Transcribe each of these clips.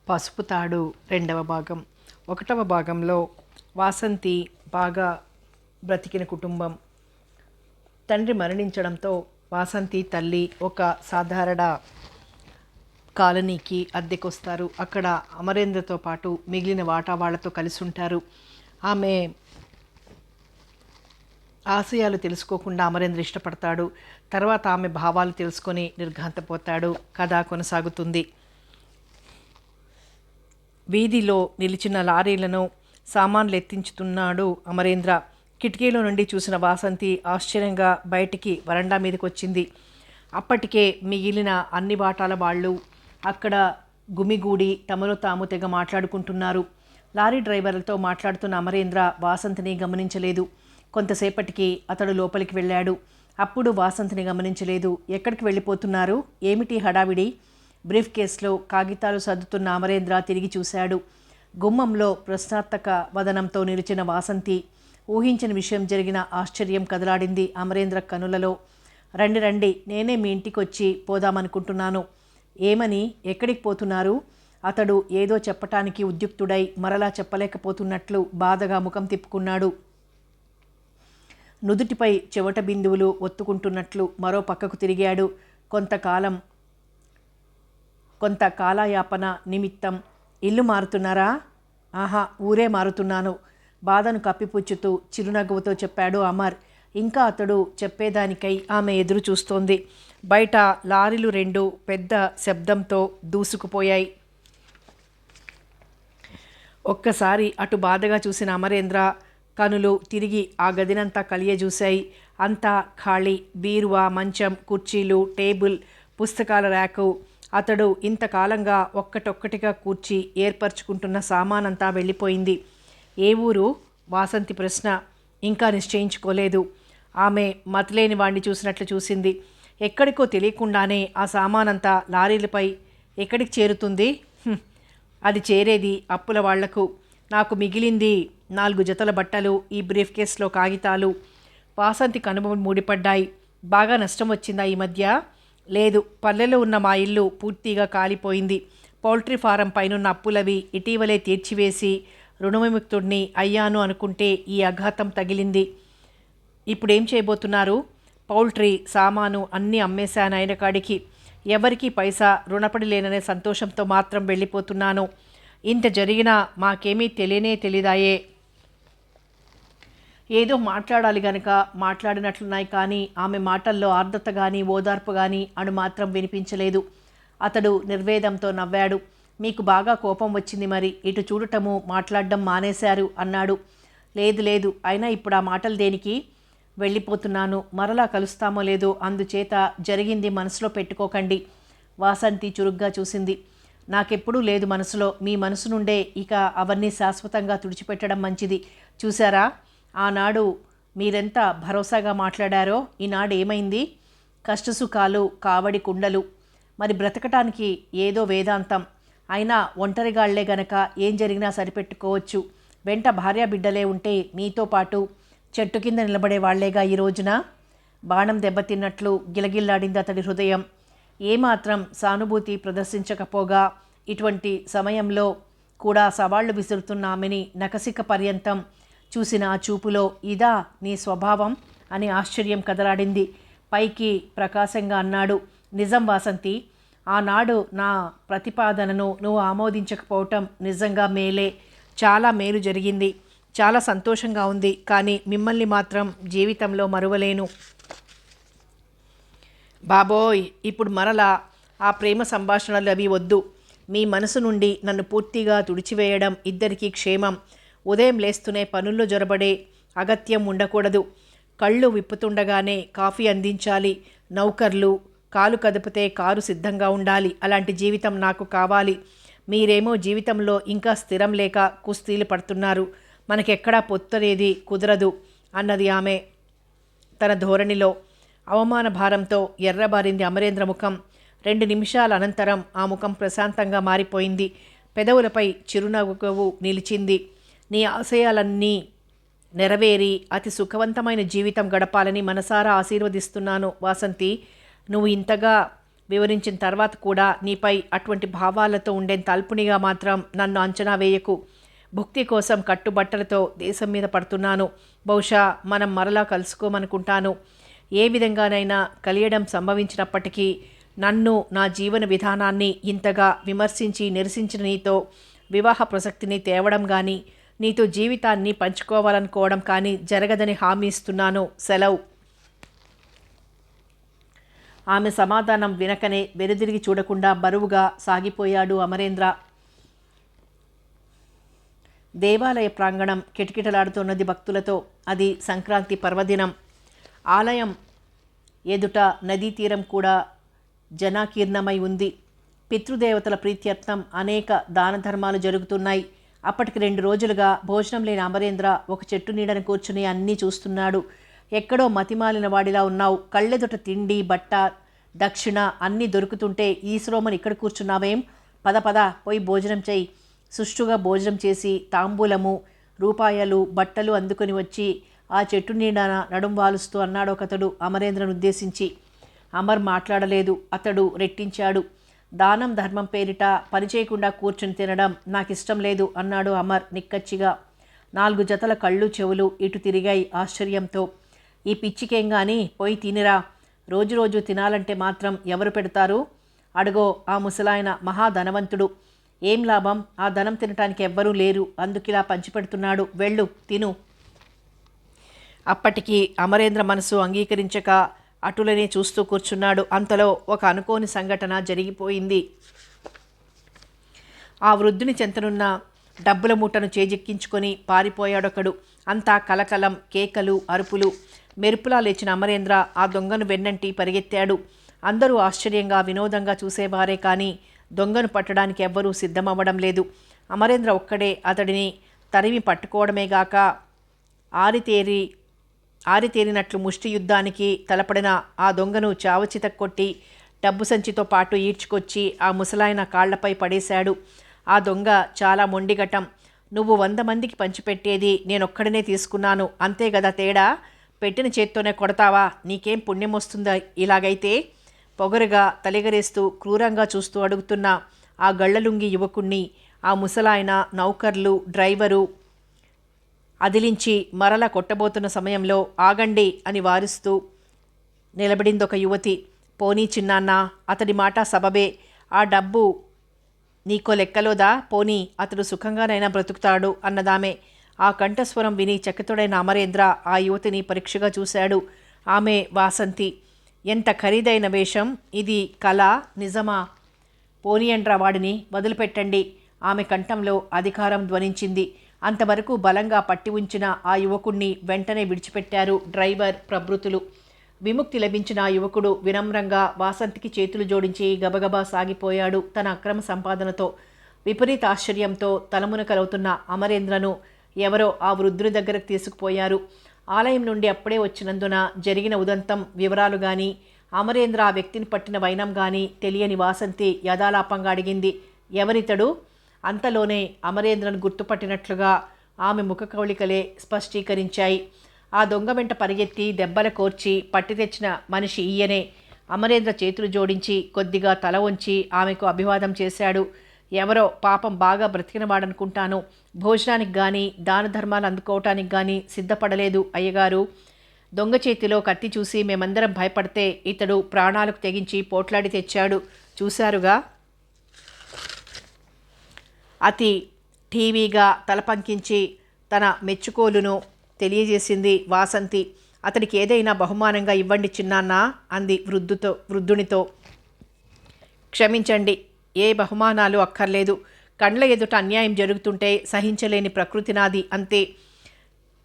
పసుపు తాడు రెండవ భాగం. ఒకటవ భాగంలో వాసంతి బాగా బ్రతికిన కుటుంబం. తండ్రి మరణించడంతో వాసంతి తల్లి ఒక సాధారణ కాలనీకి అద్దెకొస్తారు. అక్కడ అమరేంద్రతో పాటు మిగిలిన వాటా వాళ్లతో కలిసి ఉంటారు. ఆమె ఆశయాలు తెలుసుకోకుండా అమరేంద్ర ఇష్టపడతాడు. తర్వాత ఆమె భావాలు తెలుసుకొని నిర్ఘాంతపోతాడు. కథ కొనసాగుతుంది. వీధిలో నిలిచిన లారీలను సామాన్లు ఎత్తించుతున్నాడు అమరేంద్ర. కిటికీలో నుండి చూసిన వాసంతి ఆశ్చర్యంగా బయటికి వరండా మీదకి వచ్చింది. అప్పటికే మిగిలిన అన్ని వాటాల వాళ్ళు అక్కడ గుమిగూడి తమలో తాము తెగ మాట్లాడుకుంటున్నారు. లారీ డ్రైవర్లతో మాట్లాడుతున్న అమరేంద్ర వాసంతిని గమనించలేదు. కొంతసేపటికి అతడు లోపలికి వెళ్ళాడు. అప్పుడు వాసంతిని గమనించలేదు. ఎక్కడికి వెళ్ళిపోతున్నారు? ఏమిటి హడావిడి? బ్రీఫ్ కేసులో కాగితాలు సర్దుతున్న అమరేంద్ర తిరిగి చూశాడు. గుమ్మంలో ప్రశ్నార్థక వదనంతో నిలిచిన వాసంతి. ఊహించిన విషయం జరిగిన ఆశ్చర్యం కదలాడింది అమరేంద్ర కనులలో. రండి రండి, నేనే మీ ఇంటికి వచ్చి పోదామనుకుంటున్నాను. ఏమని? ఎక్కడికి పోతున్నారు? అతడు ఏదో చెప్పటానికి ఉద్యుక్తుడై మరలా చెప్పలేకపోతున్నట్లు బాధగా ముఖం తిప్పుకున్నాడు. నుదుటిపై చెవట బిందువులు ఒత్తుకుంటున్నట్లు మరో పక్కకు తిరిగాడు. కొంత కాలయాపన నిమిత్తం. ఇల్లు మారుతున్నారా? ఆహా, ఊరే మారుతున్నాను. బాధను కప్పిపుచ్చుతూ చిరునవ్వుతో చెప్పాడు అమర్. ఇంకా అతడు చెప్పేదానికై ఆమె ఎదురు చూస్తోంది. బయట లారీలు రెండు పెద్ద శబ్దంతో దూసుకుపోయాయి. ఒక్కసారి అటు బాధగా చూసిన అమరేంద్ర కనులు తిరిగి ఆ గదినంతా కలియజూశాయి. అంతా ఖాళీ. బీరువా, మంచం, కుర్చీలు, టేబుల్, పుస్తకాల ర్యాకు. అతడు ఇంతకాలంగా ఒక్కటొక్కటిగా కూర్చి ఏర్పరచుకుంటున్న సామానంతా వెళ్ళిపోయింది. ఏ ఊరు? వాసంతి ప్రశ్న. ఇంకా నిశ్చయించుకోలేదు. ఆమె మతిలేని వాణ్ణి చూసినట్లు చూసింది. ఎక్కడికో తెలియకుండానే ఆ సామానంతా లారీలపై ఎక్కడికి చేరుతుంది? అది చేరేది అప్పుల వాళ్లకు. నాకు మిగిలింది 4 జతల బట్టలు, ఈ బ్రీఫ్ కేసులో కాగితాలు. వాసంతి కనుబొమ్మలు మూడిపడ్డాయి. బాగా నష్టం వచ్చిందా ఈ మధ్య? లేదు, పల్లెలో ఉన్న మా ఇల్లు పూర్తిగా కాలిపోయింది. పౌల్ట్రీ ఫారం పైనున్న అప్పులవి ఇటీవలే తీర్చివేసి రుణవిముక్తుడిని అయ్యాను అనుకుంటే ఈ అఘాతం తగిలింది. ఇప్పుడేం చేయబోతున్నారు? పౌల్ట్రీ సామాను అన్నీ అమ్మేశాను అయిన కాడికి. ఎవరికి పైసా రుణపడి లేననే సంతోషంతో మాత్రం వెళ్ళిపోతున్నాను. ఇంత జరిగినా మాకేమీ తెలియనే తెలీదాయే. ఏదో మాట్లాడాలి గనక మాట్లాడినట్లున్నాయి, కానీ ఆమె మాటల్లో ఆర్ద్రత కానీ ఓదార్పు కానీ అణు మాత్రం వినిపించలేదు. అతడు నిర్వేదంతో నవ్వాడు. మీకు బాగా కోపం వచ్చింది మరి, ఇటు చూడటము మాట్లాడడం మానేశారు అన్నాడు. లేదు లేదు, అయినా ఇప్పుడు ఆ మాటలు దేనికి? వెళ్ళిపోతున్నాను, మరలా కలుస్తామో లేదో, అందుచేత జరిగింది మనసులో పెట్టుకోకండి. వాసంతి చురుగ్గా చూసింది. నాకెప్పుడూ లేదు మనసులో. మీ మనసు నుండే ఇక అవన్నీ శాశ్వతంగా తుడిచిపెట్టడం మంచిది. చూసారా, ఆనాడు మీరెంత భరోసాగా మాట్లాడారో ఈనాడు ఏమైంది? కష్టసుఖాలు కావడి కుండలు. మరి బ్రతకటానికి ఏదో వేదాంతం. అయినా ఒంటరిగాళ్లే గనక ఏం జరిగినా సరిపెట్టుకోవచ్చు. వెంట భార్యా బిడ్డలే ఉంటే మీతో పాటు చెట్టు కింద నిలబడే వాళ్లేగా ఈ రోజున. బాణం దెబ్బతిన్నట్లు గిలగిల్లాడింది అతడి హృదయం. ఏమాత్రం సానుభూతి ప్రదర్శించకపోగా ఇటువంటి సమయంలో కూడా సవాళ్లు విసురుతున్న ఆమెని నకసిక పర్యంతం చూసిన ఆ చూపులో ఇదా నీ స్వభావం అని ఆశ్చర్యం కదలాడింది. పైకి ప్రకాశంగా అన్నాడు. నిజం వాసంతి, ఆనాడు నా ప్రతిపాదనను నువ్వు ఆమోదించకపోవటం నిజంగా మేలే. చాలా మేలు జరిగింది. చాలా సంతోషంగా ఉంది. కానీ మిమ్మల్ని మాత్రం జీవితంలో మరువలేను. బాబోయ్, ఇప్పుడు మరలా ఆ ప్రేమ సంభాషణలు అవి వద్దు. మీ మనసు నుండి నన్ను పూర్తిగా తుడిచివేయడం ఇద్దరికీ క్షేమం. ఉదయం లేస్తూనే పనుల్లో జొరబడే అగత్యం ఉండకూడదు. కళ్ళు విప్పుతుండగానే కాఫీ అందించాలి. నౌకర్లు కాలు కదిపితే కారు సిద్ధంగా ఉండాలి. అలాంటి జీవితం నాకు కావాలి. మీరేమో జీవితంలో ఇంకా స్థిరం లేక కుస్తీలు పడుతున్నారు. మనకెక్కడా పొత్తనేది కుదరదు అన్నది ఆమె తన ధోరణిలో. అవమాన భారంతో ఎర్రబారింది అమరేంద్ర ముఖం. 2 నిమిషాల అనంతరం ఆ ముఖం ప్రశాంతంగా మారిపోయింది. పెదవులపై చిరునవ్వు నిలిచింది. నీ ఆశయాలన్నీ నెరవేరి అతి సుఖవంతమైన జీవితం గడపాలని మనసారా ఆశీర్వదిస్తున్నాను వాసంతి. నువ్వు ఇంతగా వివరించిన తర్వాత కూడా నీపై అటువంటి భావాలతో ఉండేంత అల్పునిగా మాత్రం నన్ను అంచనా వేయకు. భుక్తి కోసం కట్టుబట్టలతో దేశం మీద పడుతున్నాను. బహుశా మనం మరలా కలుసుకోమనుకుంటాను. ఏ విధంగానైనా కలియడం సంభవించినప్పటికీ నన్ను, నా జీవన విధానాన్ని ఇంతగా విమర్శించి నిరసించిన నీతో వివాహ ప్రసక్తిని తేవడం కానీ, నీతో జీవితాన్ని పంచుకోవాలనుకోవడం కానీ జరగదని హామీ ఇస్తున్నాను. సెలవు. ఆమె సమాధానం వినకనే వెనుదిరిగి చూడకుండా బరువుగా సాగిపోయాడు అమరేంద్ర. దేవాలయ ప్రాంగణం కిటకిటలాడుతున్నది భక్తులతో. అది సంక్రాంతి పర్వదినం. ఆలయం ఎదుట నదీ తీరం కూడా జనాకీర్ణమై ఉంది. పితృదేవతల ప్రీత్యర్థం అనేక దాన ధర్మాలు జరుగుతున్నాయి. అప్పటికి 2 రోజులుగా భోజనం లేని అమరేంద్ర ఒక చెట్టు నీడని కూర్చుని అన్నీ చూస్తున్నాడు. ఎక్కడో మతిమాలిన వాడిలా ఉన్నావు. కళ్ళెదుట తిండి, బట్ట, దక్షిణ అన్నీ దొరుకుతుంటే ఈశ్రోమని ఇక్కడ కూర్చున్నావేం? పద పద పోయి భోజనం చేయి. సుష్టుగా భోజనం చేసి తాంబూలము, రూపాయలు, బట్టలు అందుకొని వచ్చి ఆ చెట్టు నీడన నడుం వాలుస్తూ అన్నాడు ఒకతడు అమరేంద్రను ఉద్దేశించి. అమర్ మాట్లాడలేదు. అతడు రెట్టించాడు. దానం ధర్మం పేరిట పని చేయకుండా కూర్చుని తినడం నాకిష్టం లేదు అన్నాడు అమర్ నిక్కచ్చిగా. 4 జతల కళ్ళు చెవులు ఇటు తిరిగాయి ఆశ్చర్యంతో. ఈ పిచ్చికేం గాని పోయి తినిరా. రోజు రోజు తినాలంటే మాత్రం ఎవరు పెడతారు? అడుగో ఆ ముసలాయన మహాధనవంతుడు. ఏం లాభం? ఆ ధనం తినటానికి ఎవ్వరూ లేరు. అందుకిలా పంచిపెడుతున్నాడు. వెళ్ళు తిను. అప్పటికి అమరేంద్ర మనసు అంగీకరించక అటులనే చూస్తూ కూర్చున్నాడు. అంతలో ఒక అనుకోని సంఘటన జరిగిపోయింది. ఆ వృద్ధుని చెంతనున్న డబ్బుల మూటను చేజిక్కించుకొని పారిపోయాడొకడు. అంతా కలకలం, కేకలు, అరుపులు. మెరుపులా లేచిన అమరేంద్ర ఆ దొంగను వెన్నంటి పరిగెత్తాడు. అందరూ ఆశ్చర్యంగా, వినోదంగా చూసేవారే కానీ దొంగను పట్టడానికి ఎవ్వరూ సిద్ధమవ్వడం లేదు. అమరేంద్ర ఒక్కడే అతడిని తరిమి పట్టుకోవడమేగాక ఆరితేరినట్లు ముష్టి యుద్ధానికి తలపడిన ఆ దొంగను చావచిత కొట్టి డబ్బు సంచితో పాటు ఈడ్చుకొచ్చి ఆ ముసలాయన కాళ్లపై పడేశాడు. ఆ దొంగ చాలా మొండిగటం. నువ్వు 100 మందికి పంచిపెట్టేది నేనొక్కడనే తీసుకున్నాను, అంతే గదా తేడా? పెట్టిన చేత్తోనే కొడతావా? నీకేం పుణ్యం వస్తుందా ఇలాగైతే? పొగరుగా తలిగరేస్తూ క్రూరంగా చూస్తూ అడుగుతున్న ఆ గళ్ళలుంగి యువకుణ్ణి ఆ ముసలాయన, నౌకర్లు, డ్రైవరు అదిలించి మరల కొట్టబోతున్న సమయంలో ఆగండి అని వారిస్తూ నిలబడిందొక యువతి. పోనీ చిన్నాన్న, అతడి మాట సబబే. ఆ డబ్బు నీకో లెక్కలోదా? పోనీ అతడు సుఖంగానైనా బ్రతుకుతాడు అన్నదామే. ఆ కంఠస్వరం విని చకితుడైన అమరేంద్ర ఆ యువతిని పరీక్షగా చూశాడు. ఆమె వాసంతి. ఎంత ఖరీదైన వేషం ఇది! కళ నిజమా? పోనీయండ్రా వాడిని, వదిలిపెట్టండి. ఆమె కంఠంలో అధికారం ధ్వనించింది. అంతవరకు బలంగా పట్టి ఉంచిన ఆ యువకుణ్ణి వెంటనే విడిచిపెట్టారు డ్రైవర్, ప్రభృతులు. విముక్తి లభించిన ఆ యువకుడు వినమ్రంగా వాసంతికి చేతులు జోడించి గబగబా సాగిపోయాడు తన అక్రమ సంపాదనతో. విపరీత ఆశ్చర్యంతో తలమునకలవుతున్న అమరేంద్రను ఎవరో ఆ వృద్ధుని దగ్గరకు తీసుకుపోయారు. ఆలయం నుండి అప్పుడే వచ్చినందున జరిగిన ఉదంతం వివరాలు గాని, అమరేంద్ర ఆ వ్యక్తిని పట్టిన వైనం గాని తెలియని వాసంతి యథాలాపంగా అడిగింది, ఎవరితడు? అంతలోనే అమరేంద్రను గుర్తుపట్టినట్లుగా ఆమె ముఖ కవళికలే స్పష్టీకరించాయి. ఆ దొంగ వెంట పరిగెత్తి దెబ్బల కోర్చి పట్టి తెచ్చిన మనిషి ఈయనే. అమరేంద్ర చేతులు జోడించి కొద్దిగా తల వంచి ఆమెకు అభివాదం చేశాడు. ఎవరో పాపం బాగా బ్రతికినవాడనుకుంటాను. భోజనానికి కానీ దాన ధర్మాలు అందుకోవటానికి కానీ సిద్ధపడలేదు అయ్యగారు. దొంగ చేతిలో కత్తి చూసి మేమందరం భయపడితే ఇతడు ప్రాణాలకు తెగించి పోట్లాడి తెచ్చాడు. చూశారుగా. అతి టీవీగా తలపంకించి తన మెచ్చుకోలును తెలియజేసింది వాసంతి. అతడికి ఏదైనా బహుమానంగా ఇవ్వండి చిన్నాన్న అంది వృద్ధునితో. క్షమించండి, ఏ బహుమానాలు అక్కర్లేదు. కండ్ల ఎదుట అన్యాయం జరుగుతుంటే సహించలేని ప్రకృతి నాది, అంతే.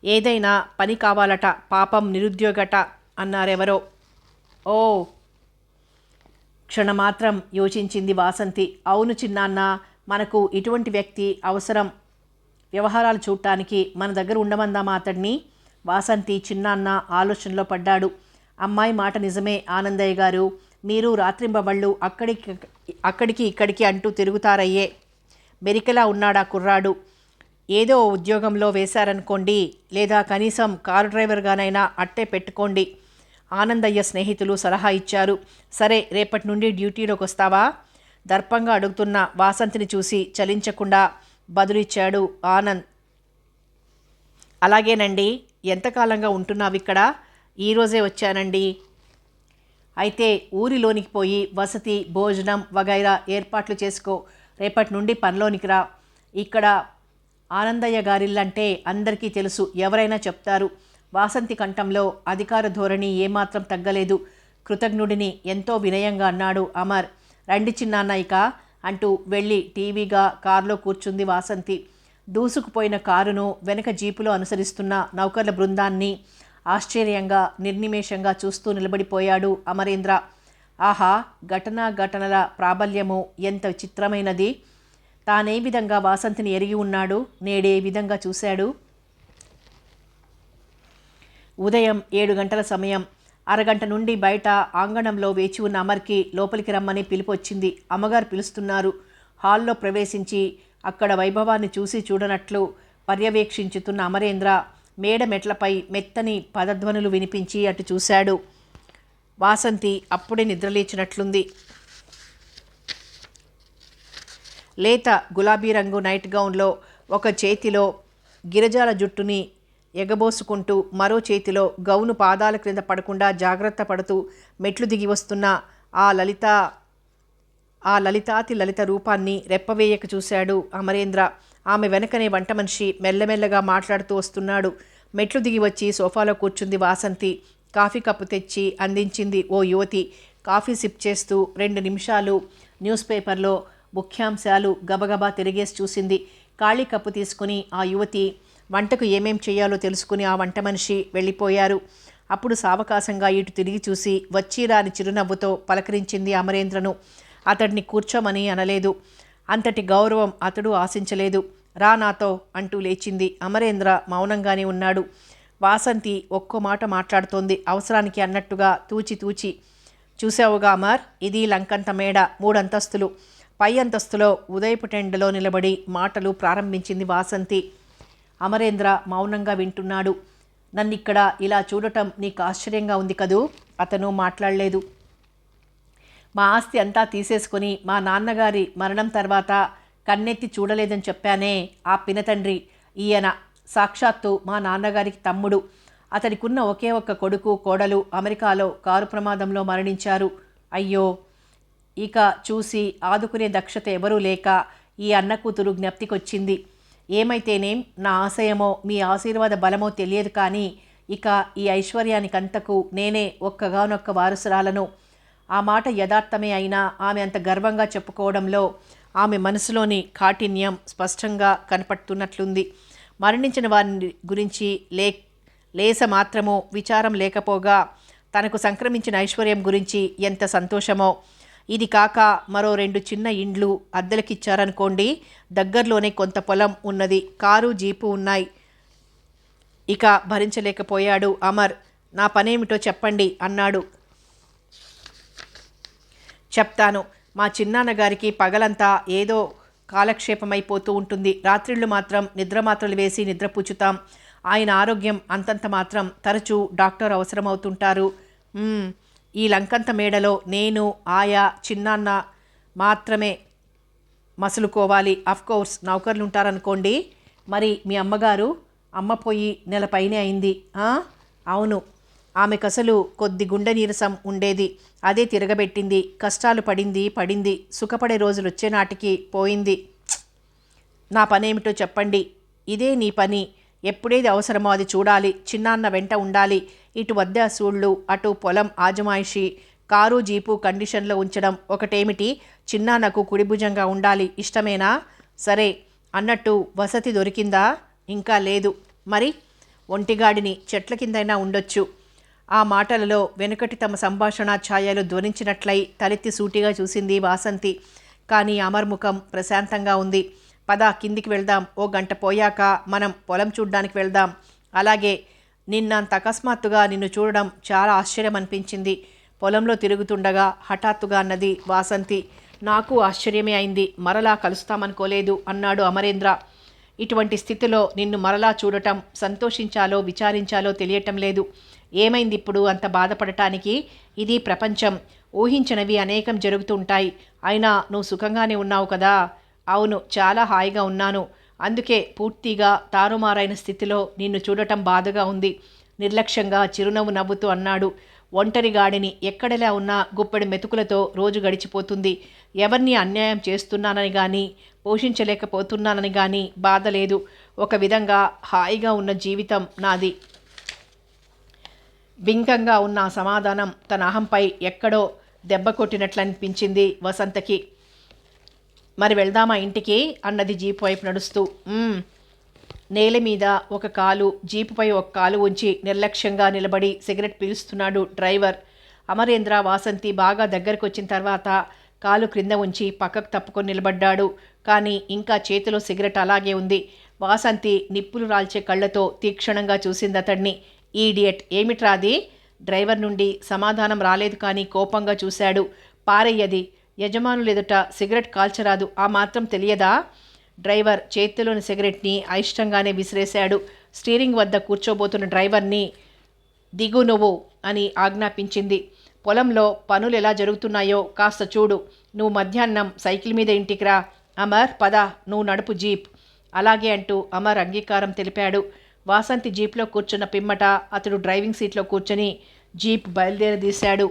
ఏదైనా పని కావాలట, పాపం నిరుద్యోగట అన్నారెవరో. ఓ క్షణమాత్రం యోచించింది వాసంతి. అవును చిన్నాన్న, మనకు ఇటువంటి వ్యక్తి అవసరం. వ్యవహారాలు చూడటానికి మన దగ్గర ఉండమందామా అతడిని? వాసంతి చిన్నాన్న ఆలోచనలో పడ్డాడు. అమ్మాయి మాట నిజమే ఆనందయ్య గారు. మీరు రాత్రింబవళ్ళు అక్కడికి ఇక్కడికి అంటూ తిరుగుతారయ్యే. మెరికలా ఉన్నాడా కుర్రాడు. ఏదో ఉద్యోగంలో వేశారనుకోండి, లేదా కనీసం కారు డ్రైవర్గానైనా అట్టే పెట్టుకోండి. ఆనందయ్య స్నేహితులు సలహా ఇచ్చారు. సరే, రేపటి నుండి డ్యూటీలోకి వస్తావా? దర్పంగా అడుగుతున్న వాసంతిని చూసి చలించకుండా బదులిచ్చాడు ఆనంద్. అలాగేనండి. ఎంతకాలంగా ఉంటున్నావిక్కడ? ఈరోజే వచ్చానండి. అయితే ఊరిలోనికి పోయి వసతి, భోజనం వగైరా ఏర్పాట్లు చేసుకో. రేపటి నుండి పనిలోనికి రా. ఇక్కడ ఆనందయ్య గారిల్లంటే అందరికీ తెలుసు, ఎవరైనా చెప్తారు. వాసంతి కంఠంలో అధికార ధోరణి ఏమాత్రం తగ్గలేదు. కృతజ్ఞుడిని ఎంతో వినయంగా అన్నాడు అమర్. రండి చిన్నాన్న ఇక అంటూ వెళ్ళి టీవీగా కారులో కూర్చుంది వాసంతి. దూసుకుపోయిన కారును వెనక జీపులో అనుసరిస్తున్న నౌకర్ల బృందాన్ని ఆశ్చర్యంగా నిర్నిమేషంగా చూస్తూ నిలబడిపోయాడు అమరేంద్ర. ఆహా, ఘటనల ప్రాబల్యము ఎంత చిత్రమైనది! తానే విధంగా వాసంతిని ఎరిగి ఉన్నాడు, నేడే విధంగా చూశాడు. ఉదయం 7 గంటల సమయం. అరగంట నుండి బయట ఆంగణంలో వేచి ఉన్న అమర్కి లోపలికి రమ్మని పిలుపు వచ్చింది. అమ్మగారు పిలుస్తున్నారు. హాల్లో ప్రవేశించి అక్కడ వైభవాన్ని చూసి చూడనట్లు పర్యవేక్షించుతున్న అమరేంద్ర మేడ మెట్లపై మెత్తని పదధ్వనులు వినిపించి అటు చూశాడు. వాసంతి అప్పుడే నిద్రలేచినట్లుంది. లేత గులాబీ రంగు నైట్ గౌన్లో ఒక చేతిలో గిరజాల జుట్టుని ఎగబోసుకుంటూ మరో చేతిలో గౌను పాదాల క్రింద పడకుండా జాగ్రత్త పడుతూ మెట్లు దిగి వస్తున్న ఆ లలితాతి లలిత రూపాన్ని రెప్పవేయక చూశాడు అమరేంద్ర. ఆమె వెనకనే వంట మనిషి మెల్లమెల్లగా మాట్లాడుతూ వస్తున్నాడు. మెట్లు దిగి వచ్చి సోఫాలో కూర్చుంది వాసంతి. కాఫీ కప్పు తెచ్చి అందించింది ఓ యువతి. కాఫీ సిప్ చేస్తూ 2 నిమిషాలు న్యూస్ పేపర్లో ముఖ్యాంశాలు గబగబా తిరిగేసి చూసింది. ఖాళీ కప్పు తీసుకుని ఆ యువతి వంటకు ఏమేం చేయాలో తెలుసుకుని ఆ వంట మనిషి వెళ్ళిపోయారు. అప్పుడు సావకాశంగా ఇటు తిరిగి చూసి వచ్చిరాని చిరునవ్వుతో పలకరించింది అమరేంద్రను. అతడిని కూర్చోమని అనలేదు. అంతటి గౌరవం అతడు ఆశించలేదు. రా నాతో అంటూ లేచింది. అమరేంద్ర మౌనంగానే ఉన్నాడు. వాసంతి ఒక్కో మాట మాట్లాడుతోంది, అవసరానికి అన్నట్టుగా తూచి. చూసావుగా అమర్, ఇది లంకంత మేడ, 3 అంతస్తులు. పై అంతస్తులో ఉదయపు టెండలో నిలబడి మాటలు ప్రారంభించింది వాసంతి. అమరేంద్ర మౌనంగా వింటున్నాడు. నన్నిక్కడ ఇలా చూడటం నీకు ఆశ్చర్యంగా ఉంది కదూ? అతను మాట్లాడలేదు. మా ఆస్తి అంతా తీసేసుకొని మా నాన్నగారి మరణం తర్వాత కన్నెత్తి చూడలేదని చెప్పానే, ఆ పినతండ్రి ఈయన. సాక్షాత్తు మా నాన్నగారికి తమ్ముడు. అతడికున్న ఒకే ఒక్క కొడుకు, కోడలు అమెరికాలో కారు ప్రమాదంలో మరణించారు. అయ్యో! ఇక చూసి ఆదుకునే దక్షత ఎవరూ లేక ఈ అన్న కూతురు జ్ఞప్తికొచ్చింది. ఏమైతేనేం, నా ఆశయమో మీ ఆశీర్వాద బలమో తెలియదు, కానీ ఇక ఈ ఐశ్వర్యానికంతకు నేనే ఒక్కగానొక్క వారసురాలను. ఆ మాట యథార్థమే అయినా ఆమె అంత గర్వంగా చెప్పుకోవడంలో ఆమె మనసులోని కాఠిన్యం స్పష్టంగా కనపడుతున్నట్లుంది. మరణించిన వారి గురించి లేస మాత్రమో విచారం లేకపోగా తనకు సంక్రమించిన ఐశ్వర్యం గురించి ఎంత సంతోషమో. ఇది కాక మరో 2 చిన్న ఇండ్లు అద్దెలకిచ్చారనుకోండి. దగ్గరలోనే కొంత పొలం ఉన్నది, కారు జీపు ఉన్నాయి. ఇక భరించలేకపోయాడు అమర్. నా పనేమిటో చెప్పండి అన్నాడు. చెప్తాను. మా చిన్నాన్నగారికి పగలంతా ఏదో కాలక్షేపమైపోతూ ఉంటుంది. రాత్రిళ్ళు మాత్రం నిద్రమాత్రలు వేసి నిద్రపుచ్చుతాం. ఆయన ఆరోగ్యం అంతంత మాత్రం. తరచూ డాక్టర్ అవసరమవుతుంటారు. ఈ లంకంత మేడలో నేను, ఆయా, చిన్నాన్న మాత్రమే మసులుకోవాలి. అఫ్కోర్స్ నౌకర్లుంటారనుకోండి. మరి మీ అమ్మగారు? అమ్మ పోయి నెలపైనే అయింది. అవును. ఆమెకసలు కొద్ది గుండె నీరసం ఉండేది, అదే తిరగబెట్టింది. కష్టాలు పడింది. సుఖపడే రోజులు వచ్చే నాటికి పోయింది. నా పనేమిటో చెప్పండి. ఇదే నీ పని. ఎప్పుడేది అవసరమో అది చూడాలి. చిన్నాన్న వెంట ఉండాలి. ఇటు వద్దాసూళ్ళు, అటు పొలం ఆజమాయిషి, కారు జీపు కండిషన్లో ఉంచడం ఒకటేమిటి, చిన్నాన్నకు కుడిభుజంగా ఉండాలి. ఇష్టమేనా? సరే. అన్నట్టు వసతి దొరికిందా? ఇంకా లేదు. మరి ఒంటిగాడిని చెట్ల కిందైనా ఉండొచ్చు. ఆ మాటలలో వెనుకటి తమ సంభాషణ ఛాయలు ధ్వనించినట్లయి తలెత్తి సూటిగా చూసింది వాసంతి. కానీ అమర్ ముఖం ప్రశాంతంగా ఉంది. పద, కిందికి వెళ్దాం. ఓ గంట పోయాక మనం పొలం చూడ్డానికి వెళ్దాం. అలాగే. నిన్నంత అకస్మాత్తుగా నిన్ను చూడడం చాలా ఆశ్చర్యం అనిపించింది. పొలంలో తిరుగుతుండగా హఠాత్తుగా అన్నది వాసంతి. నాకు ఆశ్చర్యమే అయింది. మరలా కలుస్తామనుకోలేదు అన్నాడు అమరేంద్ర. ఇటువంటి స్థితిలో నిన్ను మరలా చూడటం సంతోషించాలో విచారించాలో తెలియటం లేదు. ఏమైంది ఇప్పుడు అంత బాధపడటానికి? ఇది ప్రపంచం. ఊహించనివి అనేకం జరుగుతుంటాయి. అయినా నువ్వు సుఖంగానే ఉన్నావు కదా? అవును, చాలా హాయిగా ఉన్నాను. అందుకే పూర్తిగా తారుమారైన స్థితిలో నిన్ను చూడటం బాధగా ఉంది. నిర్లక్ష్యంగా చిరునవ్వు నవ్వుతూ అన్నాడు. ఒంటరిగాడిని, ఎక్కడెలా ఉన్నా గుప్పెడు మెతుకులతో రోజు గడిచిపోతుంది. ఎవరిని అన్యాయం చేస్తున్నానని కానీ పోషించలేకపోతున్నానని కానీ బాధ లేదు. ఒక విధంగా హాయిగా ఉన్న జీవితం నాది. బింకంగా ఉన్న ఆ సమాధానం తన అహంపై ఎక్కడో దెబ్బ కొట్టినట్లనిపించింది వసంతకి. మరి వెళ్దామా ఇంటికి అన్నది జీపు వైపు నడుస్తూ. నేల మీద ఒక కాలు, జీపుపై ఒక కాలు ఉంచి నిర్లక్ష్యంగా నిలబడి సిగరెట్ పీలుస్తున్నాడు డ్రైవర్. అమరేంద్ర వాసంతి బాగా దగ్గరకు వచ్చిన తర్వాత కాలు క్రింద ఉంచి పక్కకు తప్పుకొని నిలబడ్డాడు. కానీ ఇంకా చేతిలో సిగరెట్ అలాగే ఉంది. వాసంతి నిప్పులు రాల్చే కళ్ళతో తీక్షణంగా చూసింది అతడిని. ఈడియట్, ఏమిట్రాది? డ్రైవర్ నుండి సమాధానం రాలేదు కానీ కోపంగా చూశాడు. పారయ్యది, యజమానులు ఎదుట సిగరెట్ కాల్చరాదు, ఆ మాత్రం తెలియదా? డ్రైవర్ చేతిలోని సిగరెట్ని అయిష్టంగానే విసిరేశాడు. స్టీరింగ్ వద్ద కూర్చోబోతున్న డ్రైవర్ని దిగు నువ్వు అని ఆజ్ఞాపించింది. పొలంలో పనులు ఎలా జరుగుతున్నాయో కాస్త చూడు. నువ్వు మధ్యాహ్నం సైకిల్ మీద ఇంటికి రా. అమర్, పద, నువ్వు నడుపు జీప్. అలాగే అంటూ అమర్ అంగీకారం తెలిపాడు. వాసంతి జీప్లో కూర్చున్న పిమ్మట అతడు డ్రైవింగ్ సీట్లో కూర్చొని జీప్ బయలుదేరదీశాడు.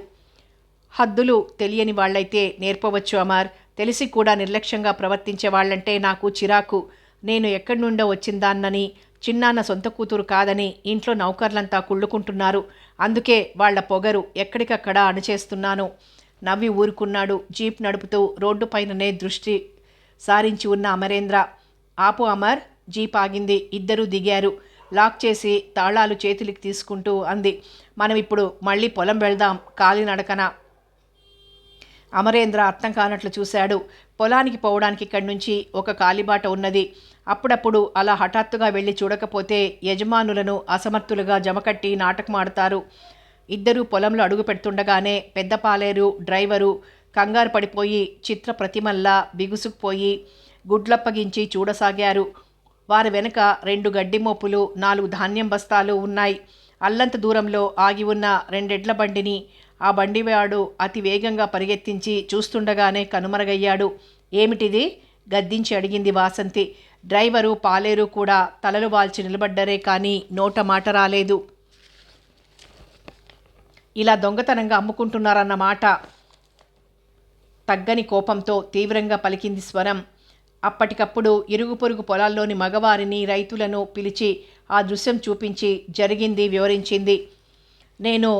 హద్దులు తెలియని వాళ్ళైతే నేర్పవచ్చు అమర్. తెలిసి కూడా నిర్లక్ష్యంగా ప్రవర్తించే వాళ్ళంటే నాకు చిరాకు. నేను ఎక్కడి నుండో వచ్చిందాన్నని, చిన్నాన్న సొంత కూతురు కాదని ఇంట్లో నౌకర్లంతా కుళ్ళుకుంటున్నారు. అందుకే వాళ్ల పొగరు ఎక్కడికక్కడ అణచేస్తున్నాను. నవ్వి ఊరుకున్నాడు. జీప్ నడుపుతూ రోడ్డు పైననే దృష్టి సారించి ఉన్న అమరేంద్ర. ఆపు అమర్. జీప్ ఆగింది. ఇద్దరూ దిగారు. లాక్ చేసి తాళాలు చేతులకి తీసుకుంటూ అంది. మనం ఇప్పుడు మళ్ళీ పొలం వెళ్దాం, కాలినడకన. అమరేంద్ర అర్థం కానట్లు చూశాడు. పొలానికి పోవడానికి ఇక్కడి నుంచి ఒక కాలిబాట ఉన్నది. అప్పుడప్పుడు అలా హఠాత్తుగా వెళ్ళి చూడకపోతే యజమానులను అసమర్థులుగా జమకట్టి నాటకమాడతారు. ఇద్దరూ పొలంలో అడుగు పెడుతుండగానే పెద్ద పాలేరు డ్రైవరు కంగారు పడిపోయి చిత్ర ప్రతిమల్లా బిగుసుకుపోయి గుడ్లప్పగించి చూడసాగారు. వారి వెనుక 2 గడ్డి మోపులు, 4 ధాన్యం బస్తాలు ఉన్నాయి. అల్లంత దూరంలో ఆగి ఉన్న 2 ఎడ్ల బండిని ఆ బండివాడు అతి వేగంగా పరిగెత్తించి చూస్తుండగానే కనుమరుగయ్యాడు. ఏమిటిది? గద్దించి అడిగింది వాసంతి. డ్రైవరు పాలేరు కూడా తలలు వాల్చి నిలబడ్డరే కానీ నోట మాట రాలేదు. ఇలా దొంగతనంగా అమ్ముకుంటున్నారన్నమాట. తగ్గని కోపంతో తీవ్రంగా పలికింది స్వరం. అప్పటికప్పుడు ఇరుగు పొరుగు పొలాల్లోని మగవారిని, రైతులను పిలిచి ఆ దృశ్యం చూపించి జరిగింది వివరించింది. నేను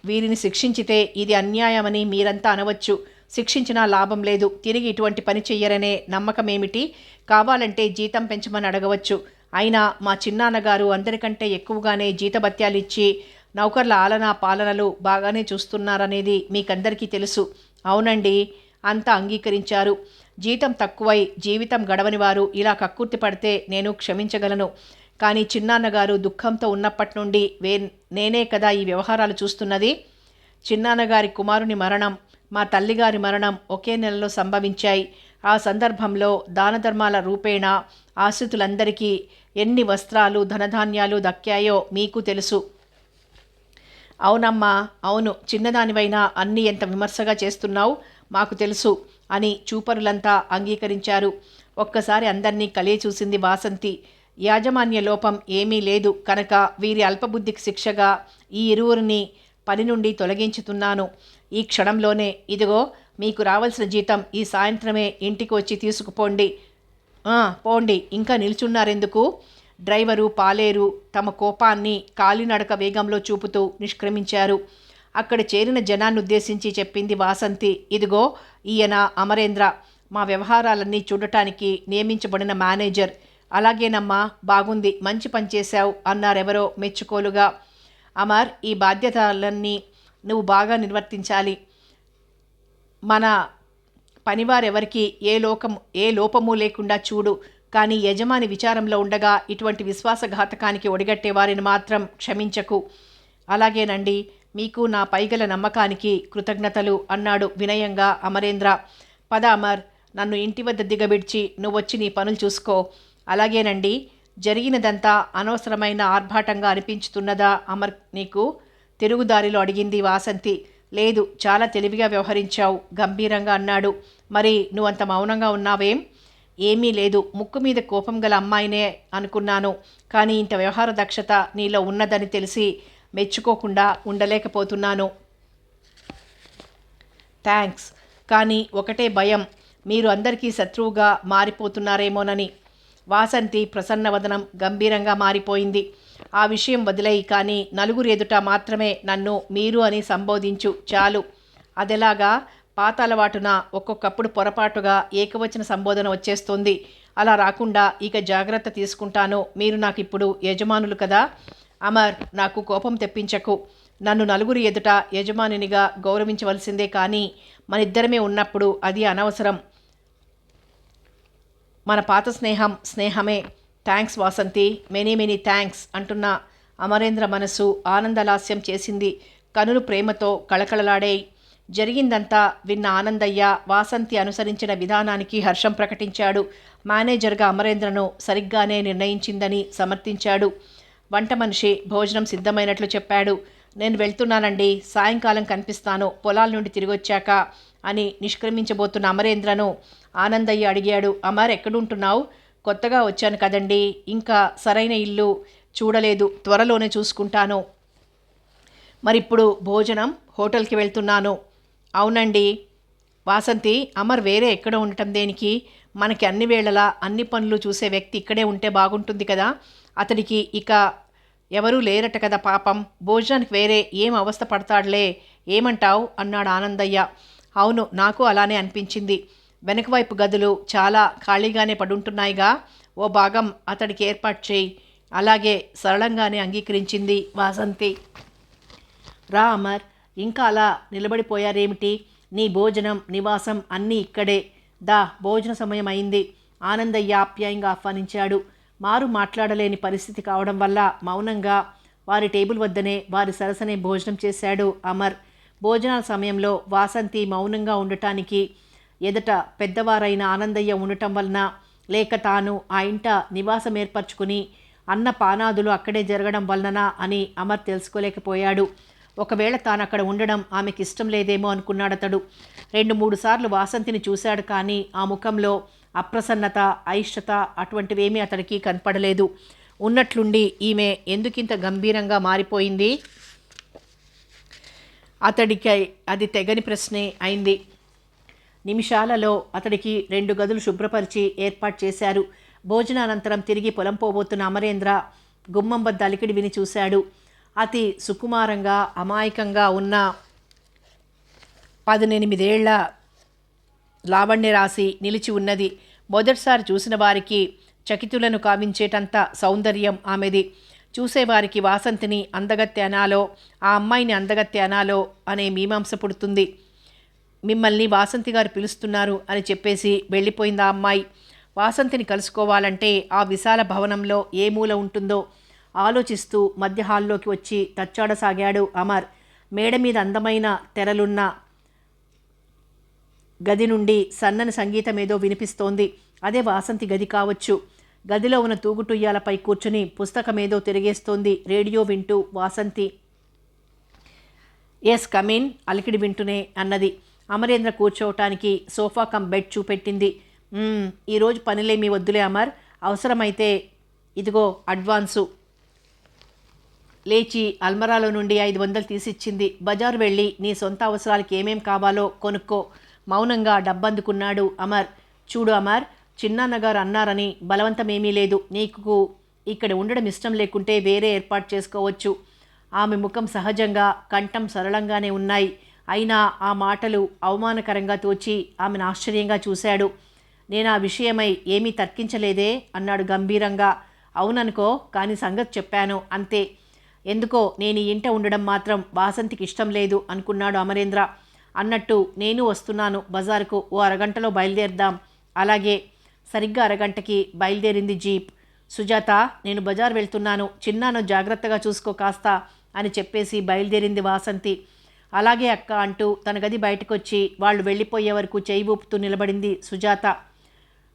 వీరిని శిక్షించితే ఇది అన్యాయమని మీరంతా అనవచ్చు. శిక్షించినా లాభం లేదు. తిరిగి ఇటువంటి పని చెయ్యరనే నమ్మకమేమిటి? కావాలంటే జీతం పెంచమని అడగవచ్చు. అయినా మా చిన్నాన్నగారు అందరికంటే ఎక్కువగానే జీతభత్యాలిచ్చి నౌకర్ల ఆలనా పాలనలు బాగానే చూస్తున్నారనేది మీకందరికీ తెలుసు. అవునండి, అంతా అంగీకరించారు. జీతం తక్కువై జీవితం గడవని వారు ఇలా కక్కుర్తి పడితే నేను క్షమించగలను. కానీ చిన్నాన్నగారు దుఃఖంతో ఉన్నప్పటి నుండి నేనే కదా ఈ వ్యవహారాలు చూస్తున్నది. చిన్నాన్నగారి కుమారుని మరణం, మా తల్లిగారి మరణం ఒకే నెలలో సంభవించాయి. ఆ సందర్భంలో దానధర్మాల రూపేణ ఆశ్రితులందరికీ ఎన్ని వస్త్రాలు, ధనధాన్యాలు దక్కాయో మీకు తెలుసు. అవునమ్మా, అవును. చిన్నదానివైనా అన్నీ ఎంత విమర్శగా చేస్తున్నావు, మాకు తెలుసు అని చూపరులంతా అంగీకరించారు. ఒక్కసారి అందరినీ కలియ చూసింది వాసంతి. యాజమాన్య లోపం ఏమీ లేదు కనుక వీరి అల్పబుద్ధికి శిక్షగా ఈ ఇరువురిని పని నుండి తొలగించుతున్నాను. ఈ క్షణంలోనే ఇదిగో మీకు రావాల్సిన జీతం ఈ సాయంత్రమే ఇంటికి వచ్చి తీసుకుపోండి. పోండి, ఇంకా నిల్చున్నారెందుకు? డ్రైవరు, పాలేరు తమ కోపాన్ని కాలినడక వేగంలో చూపుతూ నిష్క్రమించారు. అక్కడ చేరిన జనాన్ని ఉద్దేశించి చెప్పింది వాసంతి. ఇదిగో ఈయన అమరేంద్ర, మా వ్యవహారాలన్నీ చూడటానికి నియమించబడిన మేనేజర్. అలాగేనమ్మా, బాగుంది, మంచి పని చేశావు అన్నారెవరో మెచ్చుకోలుగా. అమర్, ఈ బాధ్యతలన్నీ నువ్వు బాగా నిర్వర్తించాలి. మన పనివారెవరికి ఏ లోపము లేకుండా చూడు. కానీ యజమాని విచారంలో ఉండగా ఇటువంటి విశ్వాసఘాతకానికి ఒడిగట్టే వారిని మాత్రం క్షమించకు. అలాగేనండి, మీకు నా పైగల నమ్మకానికి కృతజ్ఞతలు అన్నాడు వినయంగా అమరేంద్ర. పద అమర్, నన్ను ఇంటి వద్ద దిగబిడ్చి నువ్వొచ్చి నీ పనులు చూసుకో. అలాగేనండి. జరిగినదంతా అనవసరమైన ఆర్భాటంగా అనిపించుతున్నదా అమర్ నీకు? తిరుగుదారిలో అడిగింది వాసంతి. లేదు, చాలా తెలివిగా వ్యవహరించావు గంభీరంగా అన్నాడు. మరి నువ్వంత మౌనంగా ఉన్నావేం? ఏమీ లేదు, ముక్కు మీద కోపం గల అమ్మాయినే అనుకున్నాను. కానీ ఇంత వ్యవహార దక్షత నీలో ఉన్నదని తెలిసి మెచ్చుకోకుండా ఉండలేకపోతున్నాను. థ్యాంక్స్. కానీ ఒకటే భయం, మీరు అందరికీ శత్రువుగా మారిపోతున్నారేమోనని. వాసంతి ప్రసన్నవదనం గంభీరంగా మారిపోయింది. ఆ విషయం వదిలేయి, కానీ నలుగురు ఎదుట మాత్రమే నన్ను మీరు అని సంబోధించు చాలు. అదెలాగా? పాత అలవాటున ఒక్కొక్కప్పుడు పొరపాటుగా ఏకవచన సంబోధన వచ్చేస్తుంది. అలా రాకుండా ఇక జాగ్రత్త తీసుకుంటాను. మీరు నాకు ఇప్పుడు యజమానులు కదా. అమర్, నాకు కోపం తెప్పించకు. నన్ను నలుగురి ఎదుట యజమానినిగా గౌరవించవలసిందే, కానీ మనిద్దరమే ఉన్నప్పుడు అది అనవసరం. మన పాత స్నేహం స్నేహమే. Thanks Vasanthi, many many thanks అంటున్న అమరేంద్ర మనసు ఆనందలాస్యం చేసింది. కనులు ప్రేమతో కళకళలాడాయి. జరిగిందంతా విన్న ఆనందయ్య వాసంతి అనుసరించిన విధానానికి హర్షం ప్రకటించాడు. మేనేజర్గా అమరేంద్రను సరిగ్గానే నిర్ణయించిందని సమర్థించాడు. వంట మనిషి భోజనం సిద్ధమైనట్లు చెప్పాడు. నేను వెళ్తున్నానండి, సాయంకాలం కనిపిస్తాను పొలాల నుండి తిరిగొచ్చాక అని నిష్క్రమించబోతున్న అమరేంద్రను ఆనందయ్య అడిగాడు. అమర్, ఎక్కడుంటున్నావు? కొత్తగా వచ్చాను కదండి, ఇంకా సరైన ఇల్లు చూడలేదు, త్వరలోనే చూసుకుంటాను. మరిప్పుడు భోజనం? హోటల్కి వెళ్తున్నాను. అవునండి. వాసంతి, అమర్ వేరే ఎక్కడ ఉండటం దేనికి? మనకి అన్ని వేళలా అన్ని పనులు చూసే వ్యక్తి ఇక్కడే ఉంటే బాగుంటుంది కదా. అతడికి ఇక ఎవరూ లేరట కదా పాపం. భోజనానికి వేరే ఏం అవస్థ పడతాడులే. ఏమంటావు అన్నాడు ఆనందయ్య. అవును, నాకు అలానే అనిపించింది. వెనకవైపు గదులు చాలా ఖాళీగానే పడుంటున్నాయిగా, ఓ భాగం అతడికి ఏర్పాటు చేయి. అలాగే సరళంగానే అంగీకరించింది వాసంతి. రా అమర్, ఇంకా అలా నిలబడిపోయారేమిటి? నీ భోజనం నివాసం అన్నీ ఇక్కడే. దా, భోజన సమయం అయింది. ఆనందయ్య ఆప్యాయంగా ఆహ్వానించాడు. మారు మాట్లాడలేని పరిస్థితి కావడం వల్ల మౌనంగా వారి టేబుల్ వద్దనే వారి సరసనే భోజనం చేశాడు అమర్. భోజనాల సమయంలో వాసంతి మౌనంగా ఉండటానికి ఎదుట పెద్దవారైన ఆనందయ్య ఉండటం వలన, లేక తాను ఆ ఇంట నివాసం ఏర్పరచుకుని అన్న పానాదులు అక్కడే జరగడం వలన అని అమర్ తెలుసుకోలేకపోయాడు. ఒకవేళ తాను అక్కడ ఉండడం ఆమెకి ఇష్టం లేదేమో అనుకున్నాడతడు. 2-3 సార్లు వాసంతిని చూశాడు, కానీ ఆ ముఖంలో అప్రసన్నత, అయిష్టత అటువంటివేమీ అతడికి కనపడలేదు. ఉన్నట్లుండి ఈమె ఎందుకింత గంభీరంగా మారిపోయింది? అతడికి అది తెగని ప్రశ్నే అయింది. నిమిషాలలో అతడికి 2 గదులు శుభ్రపరిచి ఏర్పాటు చేశారు. భోజనానంతరం తిరిగి పొలం పోబోతున్న అమరేంద్ర గుమ్మం వద్ద అలికిడి విని చూశాడు. అతి సుకుమారంగా అమాయకంగా ఉన్న 18 ఏళ్ల లావణ్య రాశి నిలిచి ఉన్నది. మొదటిసారి చూసిన వారికి చకితులను కావించేటంత సౌందర్యం ఆమెది. చూసేవారికి వాసంతిని అందగత్తె అనాలో, ఆ అమ్మాయిని అందగత్తె అనాలో అనే మీమాంస పుడుతుంది. మిమ్మల్ని వాసంతి గారు పిలుస్తున్నారు అని చెప్పేసి వెళ్ళిపోయింది ఆ అమ్మాయి. వాసంతిని కలుసుకోవాలంటే ఆ విశాల భవనంలో ఏ మూల ఉంటుందో ఆలోచిస్తూ మధ్య హాల్లోకి వచ్చి తచ్చాడసాగాడు అమర్. మేడ మీద అందమైన తెరలున్న గది నుండి సన్నని సంగీతం ఏదో వినిపిస్తోంది. అదే వాసంతి గది కావచ్చు. గదిలో ఉన్న తూగుటుయ్యాలపై కూర్చుని పుస్తకమేదో తిరిగేస్తోంది. రేడియో వింటూ వాసంతి. ఎస్, కమిన్ అలికిడి వింటూనే అన్నది. అమరేంద్ర కూర్చోవటానికి సోఫా కమ్ బెడ్ చూపెట్టింది. ఈరోజు పనిలేమీ వద్దులే అమర్, అవసరమైతే ఇదిగో అడ్వాన్సు. లేచి అల్మరాలో నుండి 500 తీసిచ్చింది. బజారు వెళ్ళి నీ సొంత అవసరాలకి ఏమేం కావాలో కొనుక్కో. మౌనంగా డబ్బందుకున్నాడు అమర్. చూడు అమర్, చిన్నాన్నగారు అన్నారని బలవంతమేమీ లేదు. నీకు ఇక్కడ ఉండడం ఇష్టం లేకుంటే వేరే ఏర్పాటు చేసుకోవచ్చు. ఆమె ముఖం సహజంగా, కంఠం సరళంగానే ఉన్నాయి. అయినా ఆ మాటలు అవమానకరంగా తోచి ఆమెను ఆశ్చర్యంగా చూశాడు. నేను ఆ విషయమై ఏమీ తర్కించలేదే అన్నాడు గంభీరంగా. అవుననుకో, కానీ సంగతి చెప్పాను అంతే. ఎందుకో నేను ఈ ఇంట ఉండడం మాత్రం వాసంతికి ఇష్టం లేదు అనుకున్నాడు అమరేంద్ర. అన్నట్టు నేను వస్తున్నాను బజారుకు, ఓ అరగంటలో బయలుదేరదాం. అలాగే. సరిగ్గా అరగంటకి బయలుదేరింది జీప్. సుజాత, నేను బజార్ వెళ్తున్నాను, చిన్నాను జాగ్రత్తగా చూసుకో కాస్త అని చెప్పేసి బయలుదేరింది వాసంతి. అలాగే అక్క అంటూ తన గది బయటకొచ్చి వాళ్ళు వెళ్ళిపోయే వరకు చేయి ఊపుతూ నిలబడింది సుజాత.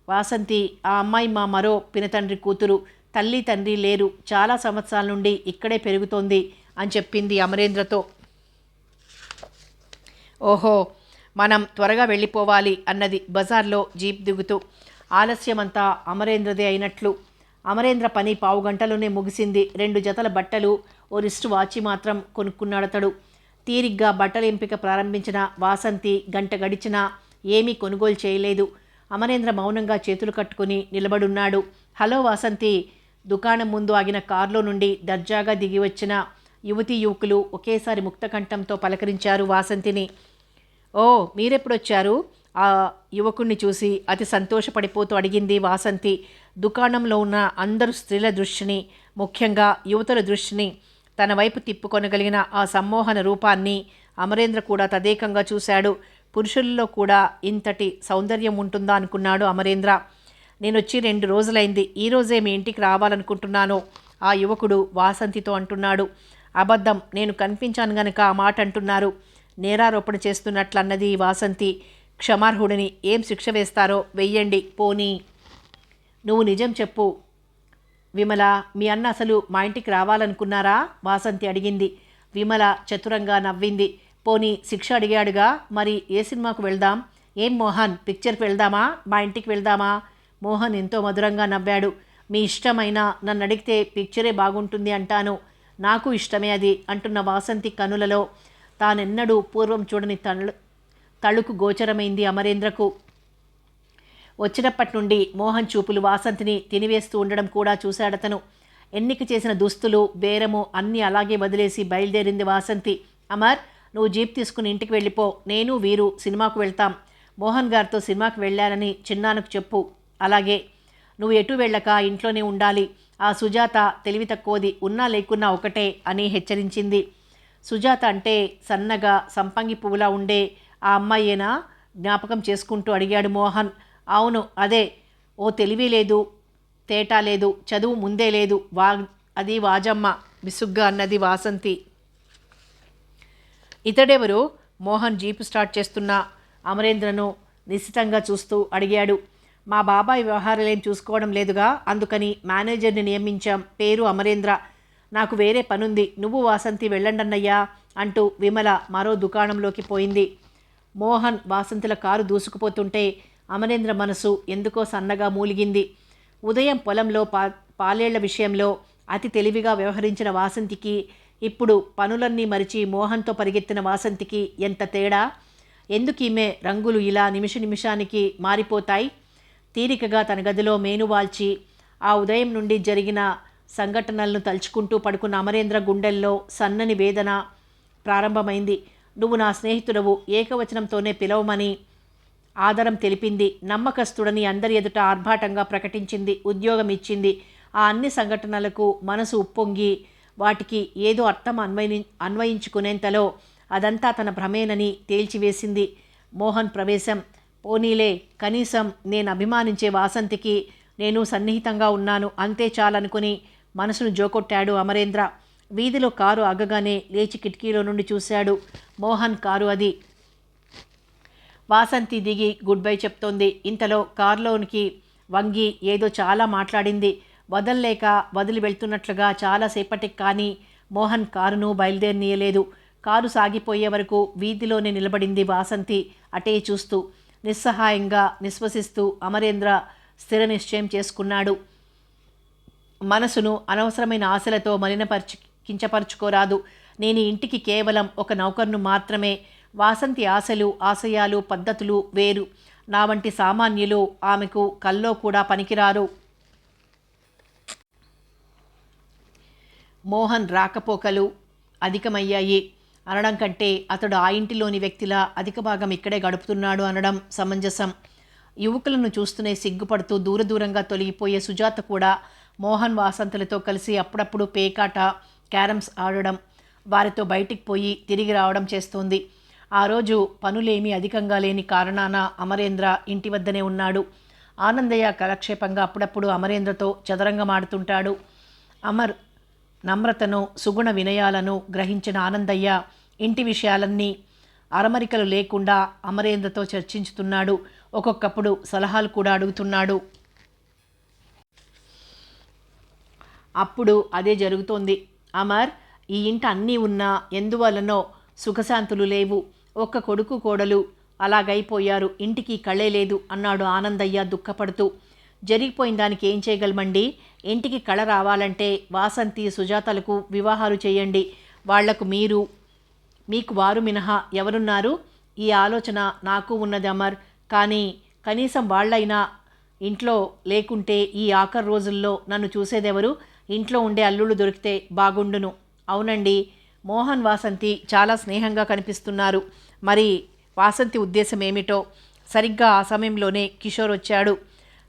వాసంతి ఆ అమ్మాయి మా మరో పినతండ్రి కూతురు. తల్లి తండ్రి లేరు, చాలా సంవత్సరాల నుండి ఇక్కడే పెరుగుతోంది అని చెప్పింది అమరేంద్రతో. ఓహో, మనం త్వరగా వెళ్ళిపోవాలి అన్నది బజార్లో జీప్ దిగుతూ. ఆలస్యమంతా అమరేంద్రదే అయినట్లు. అమరేంద్ర పని పావుగంటలోనే ముగిసింది. 2 జతల బట్టలు, ఓ రిస్ట్ వాచి మాత్రం కొనుక్కున్నాడతడు. తీరిగ్గా బట్టల ఎంపిక ప్రారంభించిన వాసంతి గంట గడిచినా ఏమీ కొనుగోలు చేయలేదు. అమరేంద్ర మౌనంగా చేతులు కట్టుకుని నిలబడున్నాడు. హలో వాసంతి. దుకాణం ముందు ఆగిన కారులో నుండి దర్జాగా దిగి వచ్చిన యువతీ యువకులు ఒకేసారి ముక్తకంఠంతో పలకరించారు వాసంతిని. ఓ, మీరెప్పుడొచ్చారు? ఆ యువకుణ్ణి చూసి అతి సంతోషపడిపోతూ అడిగింది వాసంతి. దుకాణంలో ఉన్న అందరు స్త్రీల దృష్టిని, ముఖ్యంగా యువతుల దృష్టిని తన వైపు తిప్పుకొనగలిగిన ఆ సమ్మోహన రూపాన్ని అమరేంద్ర కూడా తదేకంగా చూశాడు. పురుషుల్లో కూడా ఇంతటి సౌందర్యం ఉంటుందా అనుకున్నాడు అమరేంద్ర. నేనొచ్చి 2 రోజులైంది. ఈరోజే మీ ఇంటికి రావాలనుకుంటున్నాను, ఆ యువకుడు వాసంతితో అంటున్నాడు. అబద్ధం, నేను కనిపించాను గనక ఆ మాట అంటున్నారు. నేరారోపణ చేస్తున్నట్లన్నది వాసంతి. క్షమార్హుడిని. ఏం శిక్ష వేస్తారో వెయ్యండి పోనీ. నువ్వు నిజం చెప్పు విమల. మీ అన్న అసలు మా ఇంటికి రావాలనుకున్నారా? వాసంతి అడిగింది. విమల చతురంగా నవ్వింది. పోనీ శిక్ష అడిగాడుగా, మరి ఏ సినిమాకు వెళ్దాం? ఏం మోహన్, పిక్చర్కి వెళ్దామా? మా ఇంటికి వెళ్దామా? మోహన్ ఎంతో మధురంగా నవ్వాడు. మీ ఇష్టమైన, నన్ను అడిగితే పిక్చరే బాగుంటుంది అంటాను. నాకు ఇష్టమే అది అంటున్న వాసంతి కనులలో తానెన్నడూ పూర్వం చూడని తళుకు గోచరమైంది అమరేంద్రకు. వచ్చినప్పటి నుండి మోహన్ చూపులు వాసంతిని తినివేస్తూ ఉండడం కూడా చూశాడతను. ఎన్నిక చేసిన దుస్తులు, బేరము అన్నీ అలాగే వదిలేసి బయలుదేరింది వాసంతి. అమర్, నువ్వు జీప్ తీసుకుని ఇంటికి వెళ్ళిపో. నేను వీరు సినిమాకు వెళ్తాం. మోహన్ గారితో సినిమాకి వెళ్ళానని చిన్నాన్నకు చెప్పు. అలాగే. నువ్వు ఎటు వెళ్ళక ఇంట్లోనే ఉండాలి. ఆ సుజాత తెలివి తక్కువది, ఉన్నా లేకున్నా ఒకటే అని హెచ్చరించింది. సుజాత అంటే సన్నగా సంపంగి పువ్వులా ఉండే ఆ అమ్మాయేనా? జ్ఞాపకం చేసుకుంటూ అడిగాడు మోహన్. అవును అదే. ఓ తెలివి లేదు, తేటా లేదు, చదువు ముందే లేదు, అది వాజమ్మ విసుగ్గా అన్నది వాసంతి. ఇతడెవరు? మోహన్ జీపు స్టార్ట్ చేస్తున్న అమరేంద్రను నిశితంగా చూస్తూ అడిగాడు. మా బాబాయ్ వ్యవహారాలేం చూసుకోవడం లేదుగా, అందుకని మేనేజర్ని నియమించాం. పేరు అమరేంద్ర. నాకు వేరే పనుంది, నువ్వు వాసంతి వెళ్ళండన్నయ్యా అంటూ విమల మరో దుకాణంలోకి పోయింది. మోహన్ వాసంతిల కారు దూసుకుపోతుంటే అమరేంద్ర మనసు ఎందుకో సన్నగా మూలిగింది. ఉదయం పొలంలో పాలేళ్ల విషయంలో అతి తెలివిగా వ్యవహరించిన వాసంతికి, ఇప్పుడు పనులన్నీ మరిచి మోహన్తో పరిగెత్తిన వాసంతికి ఎంత తేడా! ఎందుకీమె రంగులు ఇలా నిమిషానికి మారిపోతాయి? తీరికగా తన గదిలో మేనువాల్చి ఆ ఉదయం నుండి జరిగిన సంఘటనలను తలుచుకుంటూ పడుకున్న అమరేంద్ర గుండెల్లో సన్నని వేదన ప్రారంభమైంది. నువ్వు నా స్నేహితుడవు, ఏకవచనంతోనే పిలవమని ఆదరం తెలిపింది. నమ్మకస్తుడని అందరి ఎదుట ఆర్భాటంగా ప్రకటించింది. ఉద్యోగం ఇచ్చింది. ఆ అన్ని సంఘటనలకు మనసు ఉప్పొంగి వాటికి ఏదో అర్థం అన్వయించుకునేంతలో అదంతా తన భ్రమేనని తేల్చివేసింది. మోహన్ ప్రవేశం. పోనీలే, కనీసం నేను అభిమానించే వాసంతికి నేను సన్నిహితంగా ఉన్నాను, అంతే చాలనుకుని మనసును జోకొట్టాడు అమరేంద్ర. వీధిలో కారు ఆగగానే లేచి కిటికీలో నుండి చూశాడు. మోహన్ కారు అది. వాసంతి దిగి గుడ్ బై చెప్తోంది. ఇంతలో కారులోనికి వంగి ఏదో చాలా మాట్లాడింది. వదల్లేక వదిలి వెళ్తున్నట్లుగా చాలాసేపటికి కానీ మోహన్ కారును బయలుదేరనీయలేదు. కారు సాగిపోయే వరకు వీధిలోనే నిలబడింది వాసంతి, అటే చూస్తూ. నిస్సహాయంగా నిశ్వసిస్తూ అమరేంద్ర స్థిర నిశ్చయం చేసుకున్నాడు. మనసును అనవసరమైన ఆశలతో కించపరుచుకోరాదు. నేను ఇంటికి కేవలం ఒక నౌకర్ను మాత్రమే. వాసంతి ఆశలు, ఆశయాలు, పద్ధతులు వేరు. నా వంటి సామాన్యులు ఆమెకు కల్లో కూడా పనికిరారు. మోహన్ రాకపోకలు అధికమయ్యాయి అనడం కంటే అతడు ఆ ఇంటిలోని వ్యక్తిలా అధిక భాగం ఇక్కడే గడుపుతున్నాడు అనడం సమంజసం. యువకులను చూస్తూనే సిగ్గుపడుతూ దూరంగా తొలగిపోయే సుజాత కూడా మోహన్ వాసంతులతో కలిసి అప్పుడప్పుడు పేకాట, క్యారమ్స్ ఆడడం, వారితో బయటికి పోయి తిరిగి రావడం చేస్తోంది. ఆ రోజు పనులేమీ అధికంగా లేని కారణాన అమరేంద్ర ఇంటి వద్దనే ఉన్నాడు. ఆనందయ్య కాలక్షేపంగా అప్పుడప్పుడు అమరేంద్రతో చదరంగమాడుతుంటాడు. అమర్ నమ్రతను, సుగుణ వినయాలను గ్రహించిన ఆనందయ్య ఇంటి విషయాలన్నీ అరమరికలు లేకుండా అమరేంద్రతో చర్చించుతున్నాడు. ఒక్కొక్కప్పుడు సలహాలు కూడా అడుగుతున్నాడు. అప్పుడు అదే జరుగుతోంది. అమర్, ఈ ఇంట అన్నీ ఉన్నా ఎందువలనో సుఖశాంతులు లేవు. ఒక్క కొడుకు కోడలు అలాగైపోయారు. ఇంటికి కళే లేదు అన్నాడు ఆనందయ్య దుఃఖపడుతూ. జరిగిపోయిన దానికి ఏం చేయగలమండి? ఇంటికి కళ రావాలంటే వాసంతి సుజాతలకు వివాహాలు చేయండి. వాళ్లకు మీకు వారు మినహా ఎవరున్నారు? ఈ ఆలోచన నాకు ఉన్నది అమర్. కానీ కనీసం వాళ్ళైనా ఇంట్లో లేకుంటే ఈ ఆఖరి రోజుల్లో నన్ను చూసేదెవరు? ఇంట్లో ఉండే అల్లుళ్ళు దొరికితే బాగుండును. అవునండి, మోహన్ వాసంతి చాలా స్నేహంగా కనిపిస్తున్నారు. మరి వాసంతి ఉద్దేశం ఏమిటో? సరిగ్గా ఆ సమయంలోనే కిషోర్ వచ్చాడు.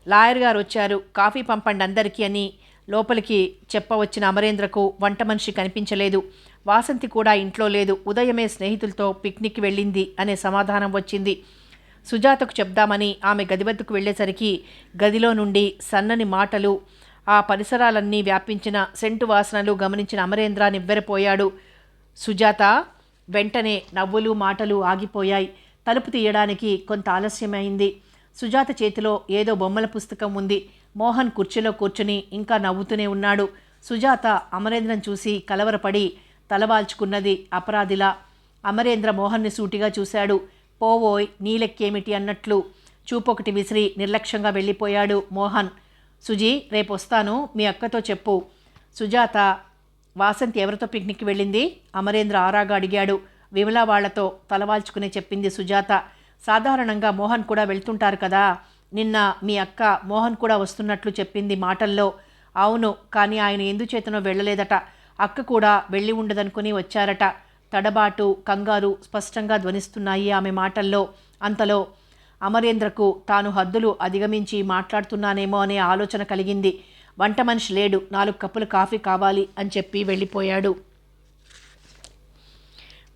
లాయర్ గారు వచ్చారు, కాఫీ పంపండి అందరికీ అని లోపలికి చెప్పవచ్చిన అమరేంద్రకు వంట మనిషి కనిపించలేదు. వాసంతి కూడా ఇంట్లో లేదు. ఉదయమే స్నేహితులతో పిక్నిక్కి వెళ్ళింది అనే సమాధానం వచ్చింది. సుజాతకు చెప్దామని ఆమె గది వద్దకు వెళ్ళేసరికి గదిలో నుండి సన్నని మాటలు, ఆ పరిసరాలన్నీ వ్యాపించిన సెంటు వాసనలు గమనించిన అమరేంద్ర నివ్వెరపోయాడు. సుజాత! వెంటనే నవ్వులు మాటలు ఆగిపోయాయి. తలుపు తీయడానికి కొంత ఆలస్యమైంది. సుజాత చేతిలో ఏదో బొమ్మల పుస్తకం ఉంది. మోహన్ కుర్చీలో కూర్చుని ఇంకా నవ్వుతూనే ఉన్నాడు. సుజాత అమరేంద్రను చూసి కలవరపడి తలవాల్చుకున్నది అపరాధిలా. అమరేంద్ర మోహన్ని సూటిగా చూశాడు. పోవోయ్, నీలెక్కేమిటి అన్నట్లు చూపొకటి విసిరి నిర్లక్ష్యంగా వెళ్ళిపోయాడు మోహన్. సుజీ, రేపొస్తాను, మీ అక్కతో చెప్పు. సుజాత, వాసంతి ఎవరితో పిక్నిక్కి వెళ్ళింది? అమరేంద్ర ఆరాగా అడిగాడు. విమలా వాళ్లతో తలవాల్చుకునే చెప్పింది సుజాత. సాధారణంగా మోహన్ కూడా వెళ్తుంటారు కదా. నిన్న మీ అక్క మోహన్ కూడా వస్తున్నట్లు చెప్పింది మాటల్లో. అవును, కానీ ఆయన ఎందుచేతనో వెళ్ళలేదట. అక్క కూడా వెళ్ళి ఉండదనుకుని వచ్చారట. తడబాటు, కంగారు స్పష్టంగా ధ్వనిస్తున్నాయి ఆమె మాటల్లో. అంతలో అమరేంద్రకు తాను హద్దులు అధిగమించి మాట్లాడుతున్నానేమో అనే ఆలోచన కలిగింది. వంట మనిషి లేడు, 4 కప్పులు కాఫీ కావాలి అని చెప్పి వెళ్ళిపోయాడు.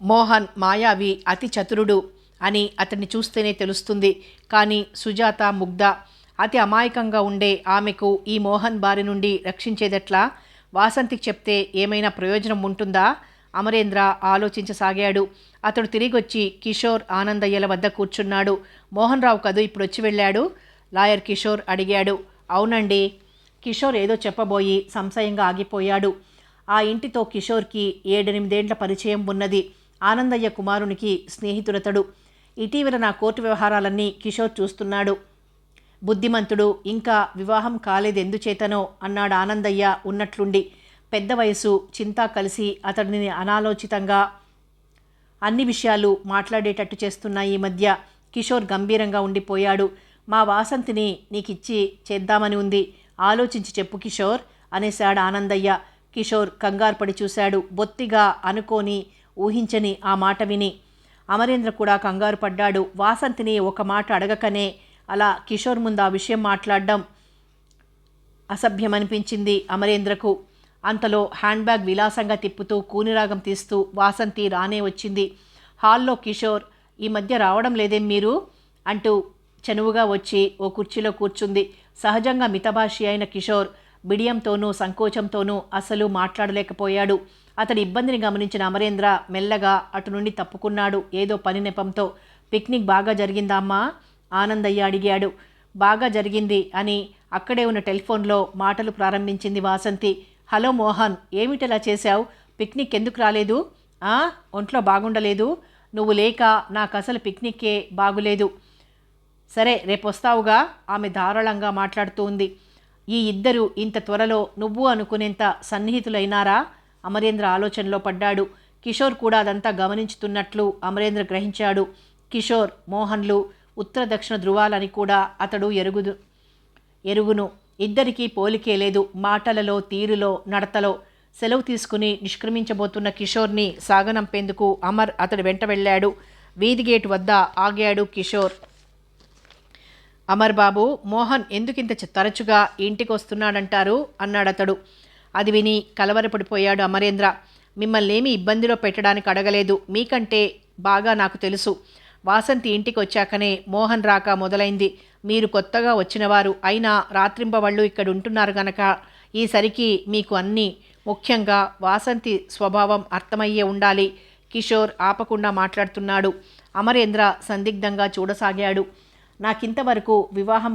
మోహన్ మాయావి, అతి చతురుడు అని అతన్ని చూస్తేనే తెలుస్తుంది. కానీ సుజాత ముగ్ధ, అతి అమాయకంగా ఉండే ఆమెకు ఈ మోహన్ బారి నుండి రక్షించేదెట్లా? వాసంతికి చెప్తే ఏమైనా ప్రయోజనం ఉంటుందా? అమరేంద్ర ఆలోచించసాగాడు. అతడు తిరిగొచ్చి కిషోర్, ఆనందయ్యల వద్ద కూర్చున్నాడు. మోహన్ రావు కదూ ఇప్పుడు వచ్చి వెళ్ళాడు? లాయర్ కిషోర్ అడిగాడు. అవునండి. కిషోర్ ఏదో చెప్పబోయి సంశయంగా ఆగిపోయాడు. ఆ ఇంటితో కిషోర్కి 7-8 ఏళ్ల పరిచయం ఉన్నది. ఆనందయ్య కుమారునికి స్నేహితుడతడు. ఇటీవల నా కోర్టు వ్యవహారాలన్నీ కిషోర్ చూస్తున్నాడు. బుద్ధిమంతుడు, ఇంకా వివాహం కాలేదెందుచేతనో అన్నాడు ఆనందయ్య ఉన్నట్లుండి. పెద్ద వయసు, చింత కలిసి అతడిని అనాలోచితంగా అన్ని విషయాలు మాట్లాడేటట్టు చేస్తున్నాయి ఈ మధ్య. కిషోర్ గంభీరంగా ఉండిపోయాడు. మా వాసంతిని నీకిచ్చి చేద్దామని ఉంది. ఆలోచించి చెప్పు కిషోర్ అనేశాడు ఆనందయ్య. కిషోర్ కంగారుపడి చూశాడు. బొత్తిగా అనుకోని, ఊహించని ఆ మాట విని అమరేంద్ర కూడా కంగారు పడ్డాడు. వాసంతిని ఒక మాట అడగకనే అలా కిషోర్ ముందు ఆ విషయం మాట్లాడడం అసభ్యమనిపించింది అమరేంద్రకు. అంతలో హ్యాండ్ బ్యాగ్ విలాసంగా తిప్పుతూ కూనిరాగం తీస్తూ వాసంతి రానే వచ్చింది. హాల్లో కిషోర్, ఈ మధ్య రావడం లేదేం మీరు అంటూ చనువుగా వచ్చి ఓ కుర్చీలో కూర్చుంది. సహజంగా మితభాషి అయిన కిషోర్ బిడియంతోనూ సంకోచంతోనూ అసలు మాట్లాడలేకపోయాడు. అతడి ఇబ్బందిని గమనించిన అమరేంద్ర మెల్లగా అటు నుండి తప్పుకున్నాడు ఏదో పని నెపంతో. పిక్నిక్ బాగా జరిగిందా అమ్మా? ఆనందయ్య అడిగాడు. బాగా జరిగింది అని అక్కడే ఉన్న టెలిఫోన్లో మాటలు ప్రారంభించింది వాసంతి. హలో మోహన్, ఏమిటలా చేశావు? పిక్నిక్ ఎందుకు రాలేదు? ఒంట్లో బాగుండలేదు. నువ్వు లేక నాకు అసలు పిక్నిక్కే బాగులేదు. సరే, రేపొస్తావుగా? ఆమె ధారాళంగా మాట్లాడుతూ ఉంది. ఈ ఇద్దరు ఇంత త్వరలో నువ్వు అనుకునేంత సన్నిహితులైనారా? అమరేంద్ర ఆలోచనలో పడ్డాడు. కిషోర్ కూడా అదంతా గమనించుతున్నట్లు అమరేంద్ర గ్రహించాడు. కిషోర్, మోహన్లు ఉత్తర దక్షిణ ధృవాలని కూడా అతడు ఎరుగును. ఇద్దరికీ పోలికే లేదు. మాటలలో, తీరులో, నడతలో. సెలవు తీసుకుని నిష్క్రమించబోతున్న కిషోర్ని సాగనంపేందుకు అమర్ అతడు వెంట వెళ్ళాడు. వీధి గేటు వద్ద ఆగాడు కిషోర్. అమర్ బాబు, మోహన్ ఎందుకింత తరచుగా ఇంటికి వస్తున్నాడంటారు అన్నాడతడు. అది విని కలవరపడిపోయాడు అమరేంద్ర. మిమ్మల్ని ఏమీ ఇబ్బందిలో పెట్టడానికి అడగలేదు. మీకంటే బాగా నాకు తెలుసు. వాసంతి ఇంటికి వచ్చాకనే మోహన్ రాక మొదలైంది. మీరు కొత్తగా వచ్చినవారు అయినా రాత్రింబవళ్ళు ఇక్కడ ఉంటున్నారు గనక ఈసరికి మీకు అన్నీ, ముఖ్యంగా వాసంతి స్వభావం అర్థమయ్యే ఉండాలి. కిషోర్ ఆపకుండా మాట్లాడుతున్నాడు. అమరేంద్ర సందిగ్ధంగా చూడసాగాడు. నాకింతవరకు వివాహం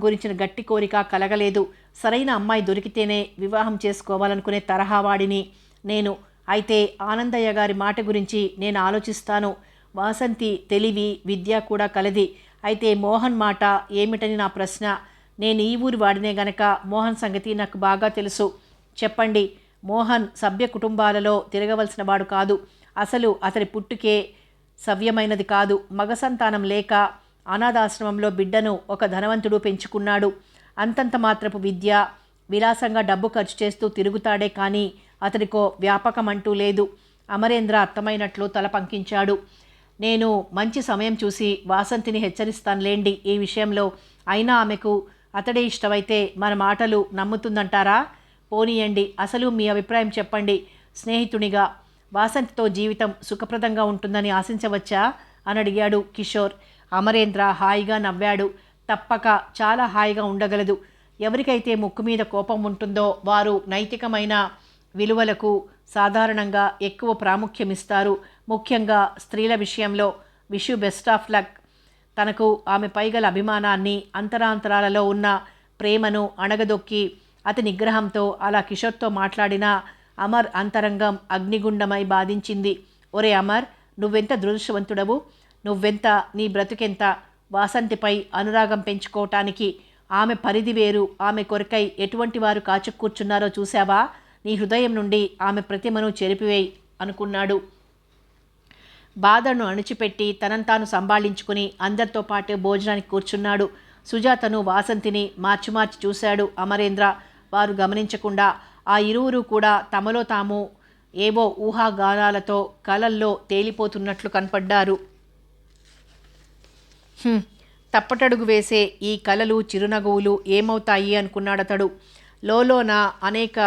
గురించిన గట్టి కోరిక కలగలేదు. సరైన అమ్మాయి దొరికితేనే వివాహం చేసుకోవాలనుకునే తరహావాడిని నేను. అయితే ఆనందయ్య గారి మాట గురించి నేను ఆలోచిస్తాను. వాసంతి తెలివి విద్య కూడా కలది. అయితే మోహన్ మాట ఏమిటని నా ప్రశ్న. నేను ఈ ఊరి వాడినే గనక మోహన్ సంగతి నాకు బాగా తెలుసు. చెప్పండి. మోహన్ సభ్య కుటుంబాలలో తిరగవలసిన వాడు కాదు. అసలు అతడి పుట్టుకే సవ్యమైనది కాదు. మగ సంతానం లేక అనాథాశ్రమంలో బిడ్డను ఒక ధనవంతుడు పెంచుకున్నాడు. అంతంత మాత్రపు విద్య, విలాసంగా డబ్బు ఖర్చు చేస్తూ తిరుగుతాడే కానీ అతడికో వ్యాపకం అంటూ లేదు. అమరేంద్ర అర్థమైనట్లు తల పంకించాడు. నేను మంచి సమయం చూసి వాసంతిని హెచ్చరిస్తానులేండి ఈ విషయంలో. అయినా ఆమెకు అతడే ఇష్టమైతే మన మాటలు నమ్ముతుందంటారా? పోనీయండి, అసలు మీ అభిప్రాయం చెప్పండి. స్నేహితునిగా వాసంతితో జీవితం సుఖప్రదంగా ఉంటుందని ఆశించవచ్చా అని అడిగాడు కిషోర్. అమరేంద్ర హాయిగా నవ్వాడు. తప్పక చాలా హాయిగా ఉండగలదు. ఎవరికైతే ముక్కు మీద కోపం ఉంటుందో వారు నైతికమైన విలువలకు సాధారణంగా ఎక్కువ ప్రాముఖ్యమిస్తారు. ముఖ్యంగా స్త్రీల విషయంలో. Wish you best of luck. తనకు ఆమెపై గల అభిమానాన్ని, అంతరాంతరాలలో ఉన్న ప్రేమను అణగదొక్కి అతి నిగ్రహంతో అలా కిషోర్తో మాట్లాడిన అమర్ అంతరంగం అగ్నిగుండమై బాధించింది. ఒరే అమర్, నువ్వెంత దురదృష్టవంతుడవు! నువ్వెంత, నీ బ్రతుకెంత! వాసంతిపై అనురాగం పెంచుకోవటానికి ఆమె పరిధి వేరు. ఆమె కొరకై ఎటువంటి వారు కాచుకూర్చున్నారో చూశావా? నీ హృదయం నుండి ఆమె ప్రతిమను చెరిపివేయి అనుకున్నాడు. బాధను అణిచిపెట్టి తనను తాను సంభాళించుకుని అందరితో పాటు భోజనానికి కూర్చున్నాడు. సుజాతను, వాసంతిని మార్చి చూశాడు అమరేంద్ర. వారు గమనించకుండా ఆ ఇరువురు కూడా తమలో తాము ఏవో ఊహాగానాలతో కలల్లో తేలిపోతున్నట్లు కనపడ్డారు. తప్పటడుగు వేసే ఈ కలలు, చిరునగువులు ఏమవుతాయి అనుకున్నాడతడు. లోలోన అనేక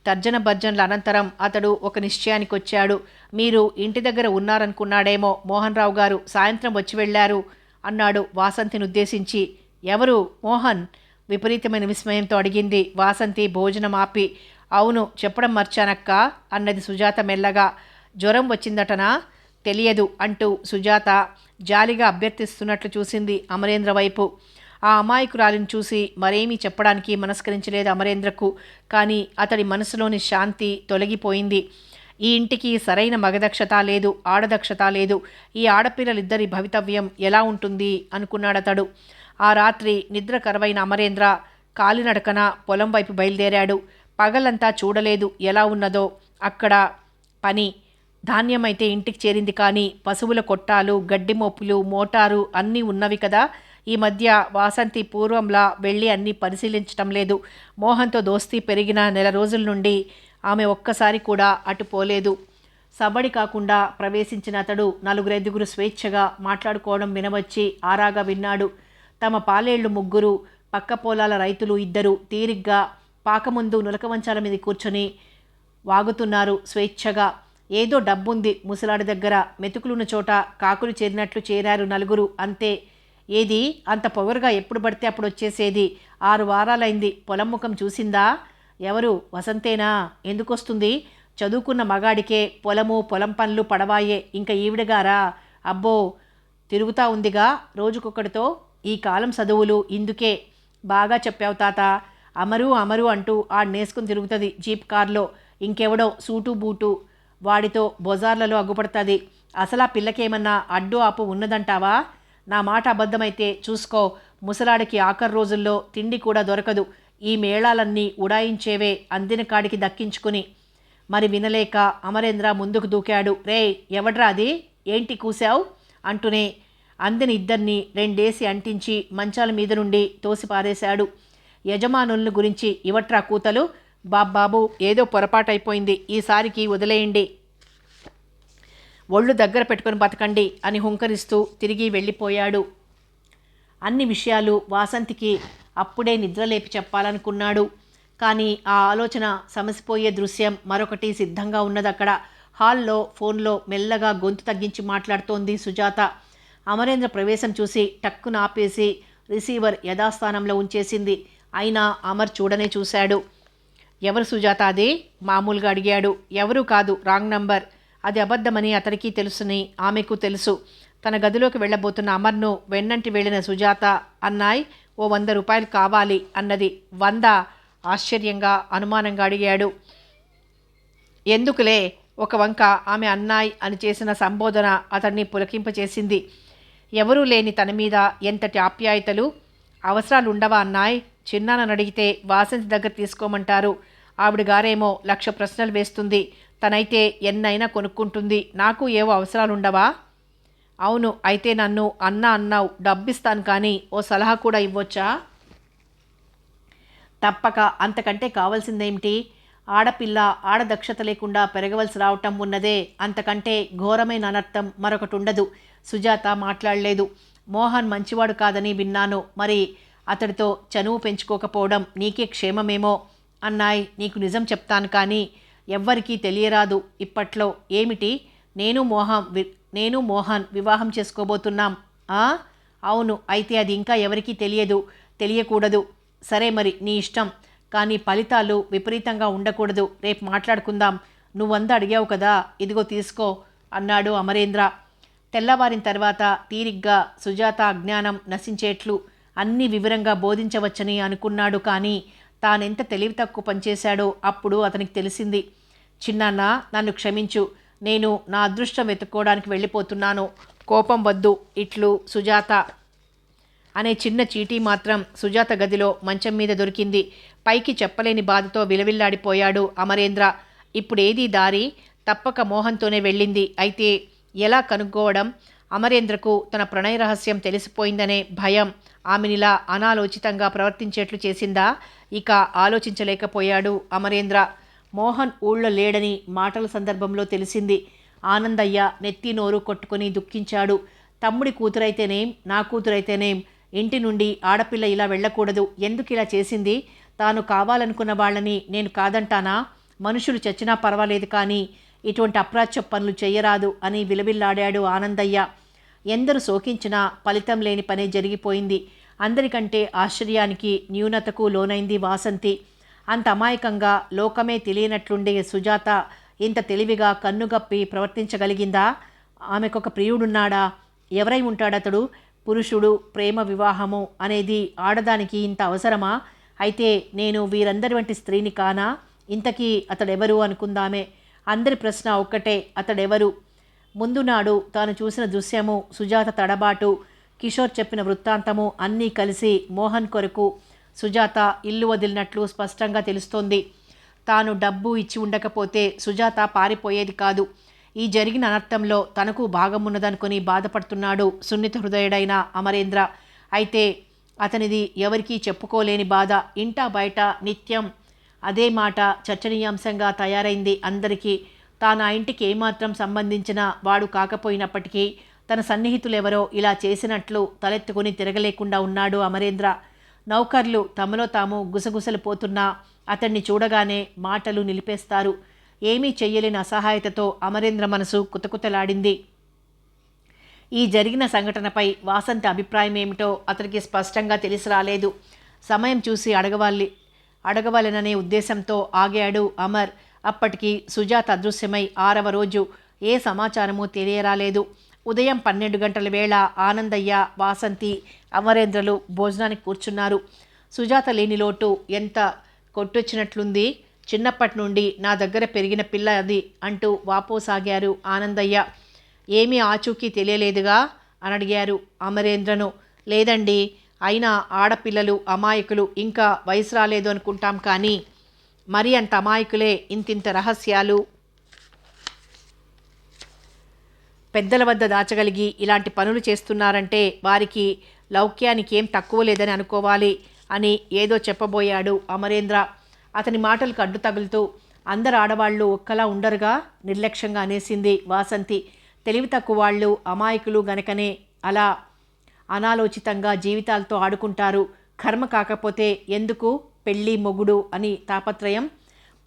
తర్జన భర్జనల అనంతరం అతడు ఒక నిశ్చయానికి వచ్చాడు. మీరు ఇంటి దగ్గర ఉన్నారనుకున్నాడేమో మోహన్ రావు గారు. సాయంత్రం వచ్చి వెళ్ళారు అన్నాడు వాసంతిని ఉద్దేశించి. ఎవరు మోహన్? విపరీతమైన విస్మయంతో అడిగింది వాసంతి భోజనం ఆపి. అవును, చెప్పడం మర్చానక్క అన్నది సుజాత మెల్లగా. జ్వరం వచ్చిందటనా? తెలియదు అంటూ సుజాత జాలిగా అభ్యర్థిస్తున్నట్లు చూసింది అమరేంద్ర వైపు. ఆ అమాయకురాలిని చూసి మరేమీ చెప్పడానికి మనస్కరించలేదు అమరేంద్రకు. కానీ అతడి మనసులోని శాంతి తొలగిపోయింది. ఈ ఇంటికి సరైన మగదక్షత లేదు, ఆడదక్షత లేదు. ఈ ఆడపిల్లలిద్దరి భవితవ్యం ఎలా ఉంటుంది అనుకున్నాడతడు. ఆ రాత్రి నిద్ర కరవైన అమరేంద్ర కాలినడకన పొలం వైపు బయలుదేరాడు. పగలంతా చూడలేదు ఎలా ఉన్నదో అక్కడ పని. ధాన్యమైతే ఇంటికి చేరింది కానీ పశువుల కొట్టాలు, గడ్డి మోపులు, మోటారు అన్నీ ఉన్నవి కదా. ఈ మధ్య వాసంతి పూర్వంలా వెళ్ళి అన్నీ పరిశీలించటం లేదు. మోహన్తో దోస్తీ పెరిగిన నెల రోజుల నుండి ఆమె ఒక్కసారి కూడా అటు పోలేదు. సబడి కాకుండా ప్రవేశించిన అతడు నలుగురెదుగురు స్వేచ్ఛగా మాట్లాడుకోవడం వినవచ్చి ఆరాగా విన్నాడు. తమ పాలేళ్లు ముగ్గురు, పక్క పొలాల రైతులు ఇద్దరు తీరిగ్గా పాకముందు నులకవంచాల మీద కూర్చొని వాగుతున్నారు స్వేచ్ఛగా. ఏదో డబ్బుంది ముసలాడి దగ్గర. మెతుకులున్న చోట కాకులు చేరినట్లు చేరారు నలుగురు, అంతే. ఏది అంత పొగరుగా ఎప్పుడు పడితే అప్పుడు వచ్చేసేది? 6 వారాలైంది. పొలం ముఖం చూసిందా? ఎవరు? వసంతేనా? ఎందుకొస్తుంది? చదువుకున్న మగాడికే పొలము, పొలం పనులు పడవాయే. ఇంకా ఈవిడగారా? అబ్బో, తిరుగుతా ఉందిగా రోజుకొక్కడితో. ఈ కాలం చదువులు ఇందుకే. బాగా చెప్పావు తాత. అమరు అంటూ ఆడనేసుకుని తిరుగుతుంది జీప్ కార్లో. ఇంకెవడో సూటు బూటు వాడితో బొజార్లలో అగ్గుపడుతుంది. అసలు ఆ పిల్లకేమన్నా అడ్డు ఆపు ఉన్నదంటావా? నా మాట అబద్ధమైతే చూసుకో. ముసలాడికి ఆఖరి రోజుల్లో తిండి కూడా దొరకదు. ఈ మేళాలన్నీ ఉడాయించేవే అందిన కాడికి దక్కించుకుని. మరి వినలేక అమరేంద్ర ముందుకు దూకాడు. రేయ్, ఎవడ్రా అది? ఏంటి కూసావు అంటూనే అందిన ఇద్దరిని రెండేసి అంటించి మంచాల మీద నుండి తోసిపారేశాడు. యజమానులను గురించి ఇవట్రా కూతలు? బాబాబు, ఏదో పొరపాటైపోయింది, ఈసారికి వదిలేయండి, ఒళ్ళు దగ్గర పెట్టుకుని బతకండి అని హుంకరిస్తూ తిరిగి వెళ్ళిపోయాడు. అన్ని విషయాలు వాసంతికి అప్పుడే నిద్రలేపి చెప్పాలనుకున్నాడు. కానీ ఆ ఆలోచన సమసిపోయే దృశ్యం మరొకటి సిద్ధంగా ఉన్నదక్కడ. హాల్లో ఫోన్లో మెల్లగా గొంతు తగ్గించి మాట్లాడుతోంది సుజాత. అమరేంద్ర ప్రవేశం చూసి టక్కున ఆపేసి రిసీవర్ యథాస్థానంలో ఉంచేసింది. అయినా అమర్ చూడనే చూశాడు. ఎవరు సుజాత అది? మామూలుగా అడిగాడు. ఎవరు కాదు, రాంగ్ నంబర్. అది అబద్ధమని అతనికి తెలుసుని ఆమెకు తెలుసు. తన గదిలోకి వెళ్ళబోతున్న అమర్ను వెన్నంటి వెళ్ళిన సుజాత, అన్నాయ్, ఓ 100 రూపాయలు కావాలి అన్నది. 100? ఆశ్చర్యంగా అనుమానంగా అడిగాడు. ఎందుకులే? ఒక వంక ఆమె అన్నాయ్ అని చేసిన సంబోధన అతన్ని పులకింపచేసింది. ఎవరూ లేని తన మీద ఎంతటి ఆప్యాయతలు! అవసరాలుండవా అన్నాయ్? చిన్నానని అడిగితే వాసంతి దగ్గర తీసుకోమంటారు. ఆవిడ గారేమో 1,00,000 ప్రశ్నలు వేస్తుంది. తనైతే ఎన్నైనా కొనుక్కుంటుంది. నాకు ఏవో అవసరాలుండవా? అవును, అయితే నన్ను అన్నావు, డబ్బిస్తాను, కానీ ఓ సలహా కూడా ఇవ్వొచ్చా? తప్పక. అంతకంటే కావాల్సిందేమిటి? ఆడపిల్ల ఆడదక్షత లేకుండా పెరగవలసి రావటం ఉన్నదే. అంతకంటే ఘోరమైన అనర్థం మరొకటి ఉండదు. సుజాత మాట్లాడలేదు. మోహన్ మంచివాడు కాదని విన్నాను. మరి అతడితో చనువు పెంచుకోకపోవడం నీకే క్షేమమేమో. అన్నాయ్, నీకు నిజం చెప్తాను, కానీ ఎవ్వరికీ తెలియరాదు ఇప్పట్లో. ఏమిటి? నేను మోహన్ వివాహం చేసుకోబోతున్నాం. అవును, అయితే అది ఇంకా ఎవరికీ తెలియకూడదు. సరే, మరి నీ ఇష్టం, కానీ ఫలితాలు విపరీతంగా ఉండకూడదు. రేపు మాట్లాడుకుందాం. నువ్వంతా అడిగావు కదా, ఇదిగో తీసుకో అన్నాడు అమరేంద్ర. తెల్లవారిన తర్వాత తీరిగ్గా సుజాత అజ్ఞానం నశించేట్లు అన్నీ వివరంగా బోధించవచ్చని అనుకున్నాడు. కానీ తానెంత తెలివి తక్కువ పనిచేశాడో అప్పుడు అతనికి తెలిసింది. చిన్నాన్న, నన్ను క్షమించు. నేను నా అదృష్టం వెతుక్కోవడానికి వెళ్ళిపోతున్నాను. కోపం వద్దు. ఇట్లు సుజాత అనే చిన్న చీటీ మాత్రం సుజాత గదిలో మంచం మీద దొరికింది. పైకి చెప్పలేని బాధతో విలవిల్లాడిపోయాడు అమరేంద్ర. ఇప్పుడేదీ దారి? తప్పక మోహన్తోనే వెళ్ళింది. అయితే ఎలా కనుక్కోవడం? అమరేంద్రకు తన ప్రణయ రహస్యం తెలిసిపోయిందనే భయం ఆమెనిలా అనాలోచితంగా ప్రవర్తించేట్లు చేసిందా? ఇక ఆలోచించలేకపోయాడు అమరేంద్ర. మోహన్ ఊళ్ళో లేడని మాటల సందర్భంలో తెలిసింది. ఆనందయ్య నెత్తి నోరు కొట్టుకుని దుఃఖించాడు. తమ్ముడి కూతురైతేనేం, నా కూతురైతేనేం, ఇంటి నుండి ఆడపిల్ల ఇలా వెళ్ళకూడదు. ఎందుకు ఇలా చేసింది? తాను కావాలనుకున్న వాళ్ళని నేను కాదంటానా? మనుషులు చచ్చినా పర్వాలేదు, కానీ ఇటువంటి అప్రాచ్య పనులు చెయ్యరాదు అని విలవిల్లాడాడు ఆనందయ్య. ఎందరు శోకించినా ఫలితం లేని పనే జరిగిపోయింది. అందరికంటే ఆశ్చర్యానికి, న్యూనతకు లోనైంది వాసంతి. అంత అమాయకంగా లోకమే తెలియనట్లుండే సుజాత ఇంత తెలివిగా కన్నుగప్పి ప్రవర్తించగలిగిందా? ఆమెకొక ప్రియుడున్నాడా? ఎవరై ఉంటాడతడు? పురుషుడు, ప్రేమ వివాహము అనేది ఆడదానికి ఇంత అవసరమా? అయితే నేను వీరందరి వంటి స్త్రీని కానా? ఇంతకీ అతడెవరు అనుకుందామే. అందరి ప్రశ్న ఒక్కటే, అతడెవరు? ముందు నాడు తాను చూసిన దృశ్యము, సుజాత తడబాటు, కిషోర్ చెప్పిన వృత్తాంతము అన్నీ కలిసి మోహన్ కొరకు సుజాత ఇల్లు వదిలినట్లు స్పష్టంగా తెలుస్తోంది. తాను డబ్బు ఇచ్చి ఉండకపోతే సుజాత పారిపోయేది కాదు. ఈ జరిగిన అనర్థంలో తనకు భాగమున్నదనుకొని బాధపడుతున్నాడు సున్నిత హృదయుడైన అమరేంద్ర. అయితే అతనిది ఎవరికీ చెప్పుకోలేని బాధ. ఇంటా బయట నిత్యం అదే మాట చర్చనీయాంశంగా తయారైంది అందరికీ. తాను ఆ ఇంటికి ఏమాత్రం సంబంధించిన వాడు కాకపోయినప్పటికీ తన సన్నిహితులెవరో ఇలా చేసినట్లు తలెత్తుకుని తిరగలేకుండా ఉన్నాడు అమరేంద్ర. నౌకర్లు తమలో తాము గుసగుసలు పోతున్నా అతన్ని చూడగానే మాటలు నిలిపేస్తారు. ఏమీ చెయ్యలేని అసహాయతతో అమరేంద్ర మనసు కుతకుతలాడింది. ఈ జరిగిన సంఘటనపై వాసంతి అభిప్రాయం ఏమిటో అతనికి స్పష్టంగా తెలిసి రాలేదు. సమయం చూసి అడగవలెననే ఉద్దేశంతో ఆగాడు అమర్. అప్పటికి సుజాత అదృశ్యమై 6వ రోజు. ఏ సమాచారమూ తెలియరాలేదు. ఉదయం 12 గంటల వేళ ఆనందయ్య, వాసంతి, అమరేంద్రలు భోజనానికి కూర్చున్నారు. సుజాత లేని లోటు ఎంత కొట్టొచ్చినట్లుంది. చిన్నప్పటి నుండి నా దగ్గర పెరిగిన పిల్ల అది అంటూ వాపోసాగారు ఆనందయ్య. ఏమీ ఆచూకీ తెలియలేదుగా అని అడిగారు అమరేంద్రను. లేదండి, అయినా ఆడపిల్లలు అమాయకులు, ఇంకా వయసు రాలేదు అనుకుంటాం, కానీ మరీ అంత అమాయకులే ఇంతింత రహస్యాలు పెద్దల వద్ద దాచగలిగి ఇలాంటి పనులు చేస్తున్నారంటే వారికి లౌక్యానికి ఏం తక్కువ లేదని అనుకోవాలి అని ఏదో చెప్పబోయాడు అమరేంద్ర. అతని మాటలకు అడ్డు తగులుతూ, అందరు ఆడవాళ్ళు ఒక్కలా ఉండరుగా నిర్లక్ష్యంగా అనేసింది వాసంతి. తెలివి తక్కువ వాళ్ళు, అమాయకులు గనకనే అలా అనాలోచితంగా జీవితాలతో ఆడుకుంటారు. కర్మ కాకపోతే ఎందుకు పెళ్ళి మొగుడు అని తాపత్రయం?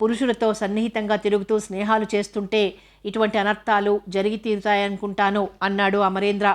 పురుషులతో సన్నిహితంగా తిరుగుతూ స్నేహాలు చేస్తుంటే ఇటువంటి అనర్థాలు జరిగి తీరుతాయనుకుంటాను అన్నాడు అమరేంద్ర.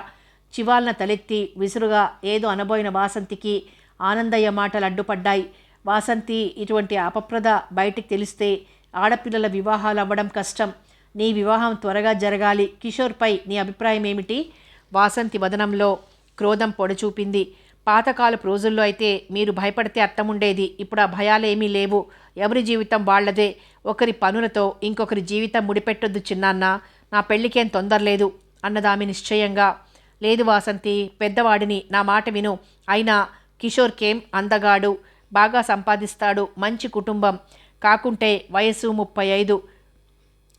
చివాలన తలెత్తి విసురుగా ఏదో అనబోయిన వాసంతికి ఆనందయ్య మాటలు అడ్డుపడ్డాయి. వాసంతి, ఇటువంటి అపప్రద బయటికి తెలిస్తే ఆడపిల్లల వివాహాలు అవ్వడం కష్టం. నీ వివాహం త్వరగా జరగాలి. కిషోర్పై నీ అభిప్రాయం ఏమిటి? వాసంతి వదనంలో క్రోధం పొడచూపింది. పాతకాలపు రోజుల్లో అయితే మీరు భయపడితే అర్థముండేది. ఇప్పుడు ఆ భయాలేమీ లేవు. ఎవరి జీవితం వాళ్లదే. ఒకరి పనులతో ఇంకొకరి జీవితం ముడిపెట్టొద్దు చిన్నాన్న. నా పెళ్లికేం తొందరలేదు అన్నదామె నిశ్చయంగా. లేదు వాసంతి, పెద్దవాడిని, నా మాట విను. అయినా కిషోర్కేం అందగాడు, బాగా సంపాదిస్తాడు, మంచి కుటుంబం. కాకుంటే వయసు 35.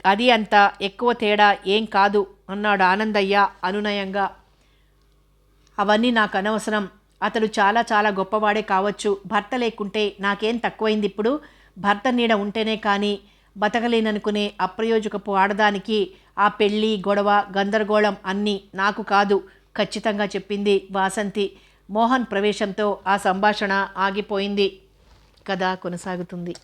అది అంత ఎక్కువ తేడా ఏం కాదు అన్నాడు ఆనందయ్య అనునయంగా. అవన్నీ నాకు అనవసరం. అతడు చాలా చాలా గొప్పవాడే కావచ్చు. భర్త లేకుంటే నాకేం తక్కువైంది ఇప్పుడు? భర్త నీడ ఉంటేనే కానీ బతకలేననుకునే అప్రయోజకపు ఆడదానికి ఆ పెళ్ళి, గొడవ, గందరగోళం అన్నీ నాకు కాదు ఖచ్చితంగా చెప్పింది వాసంతి. మోహన్ ప్రవేశంతో ఆ సంభాషణ ఆగిపోయింది. కథ కొనసాగుతుంది.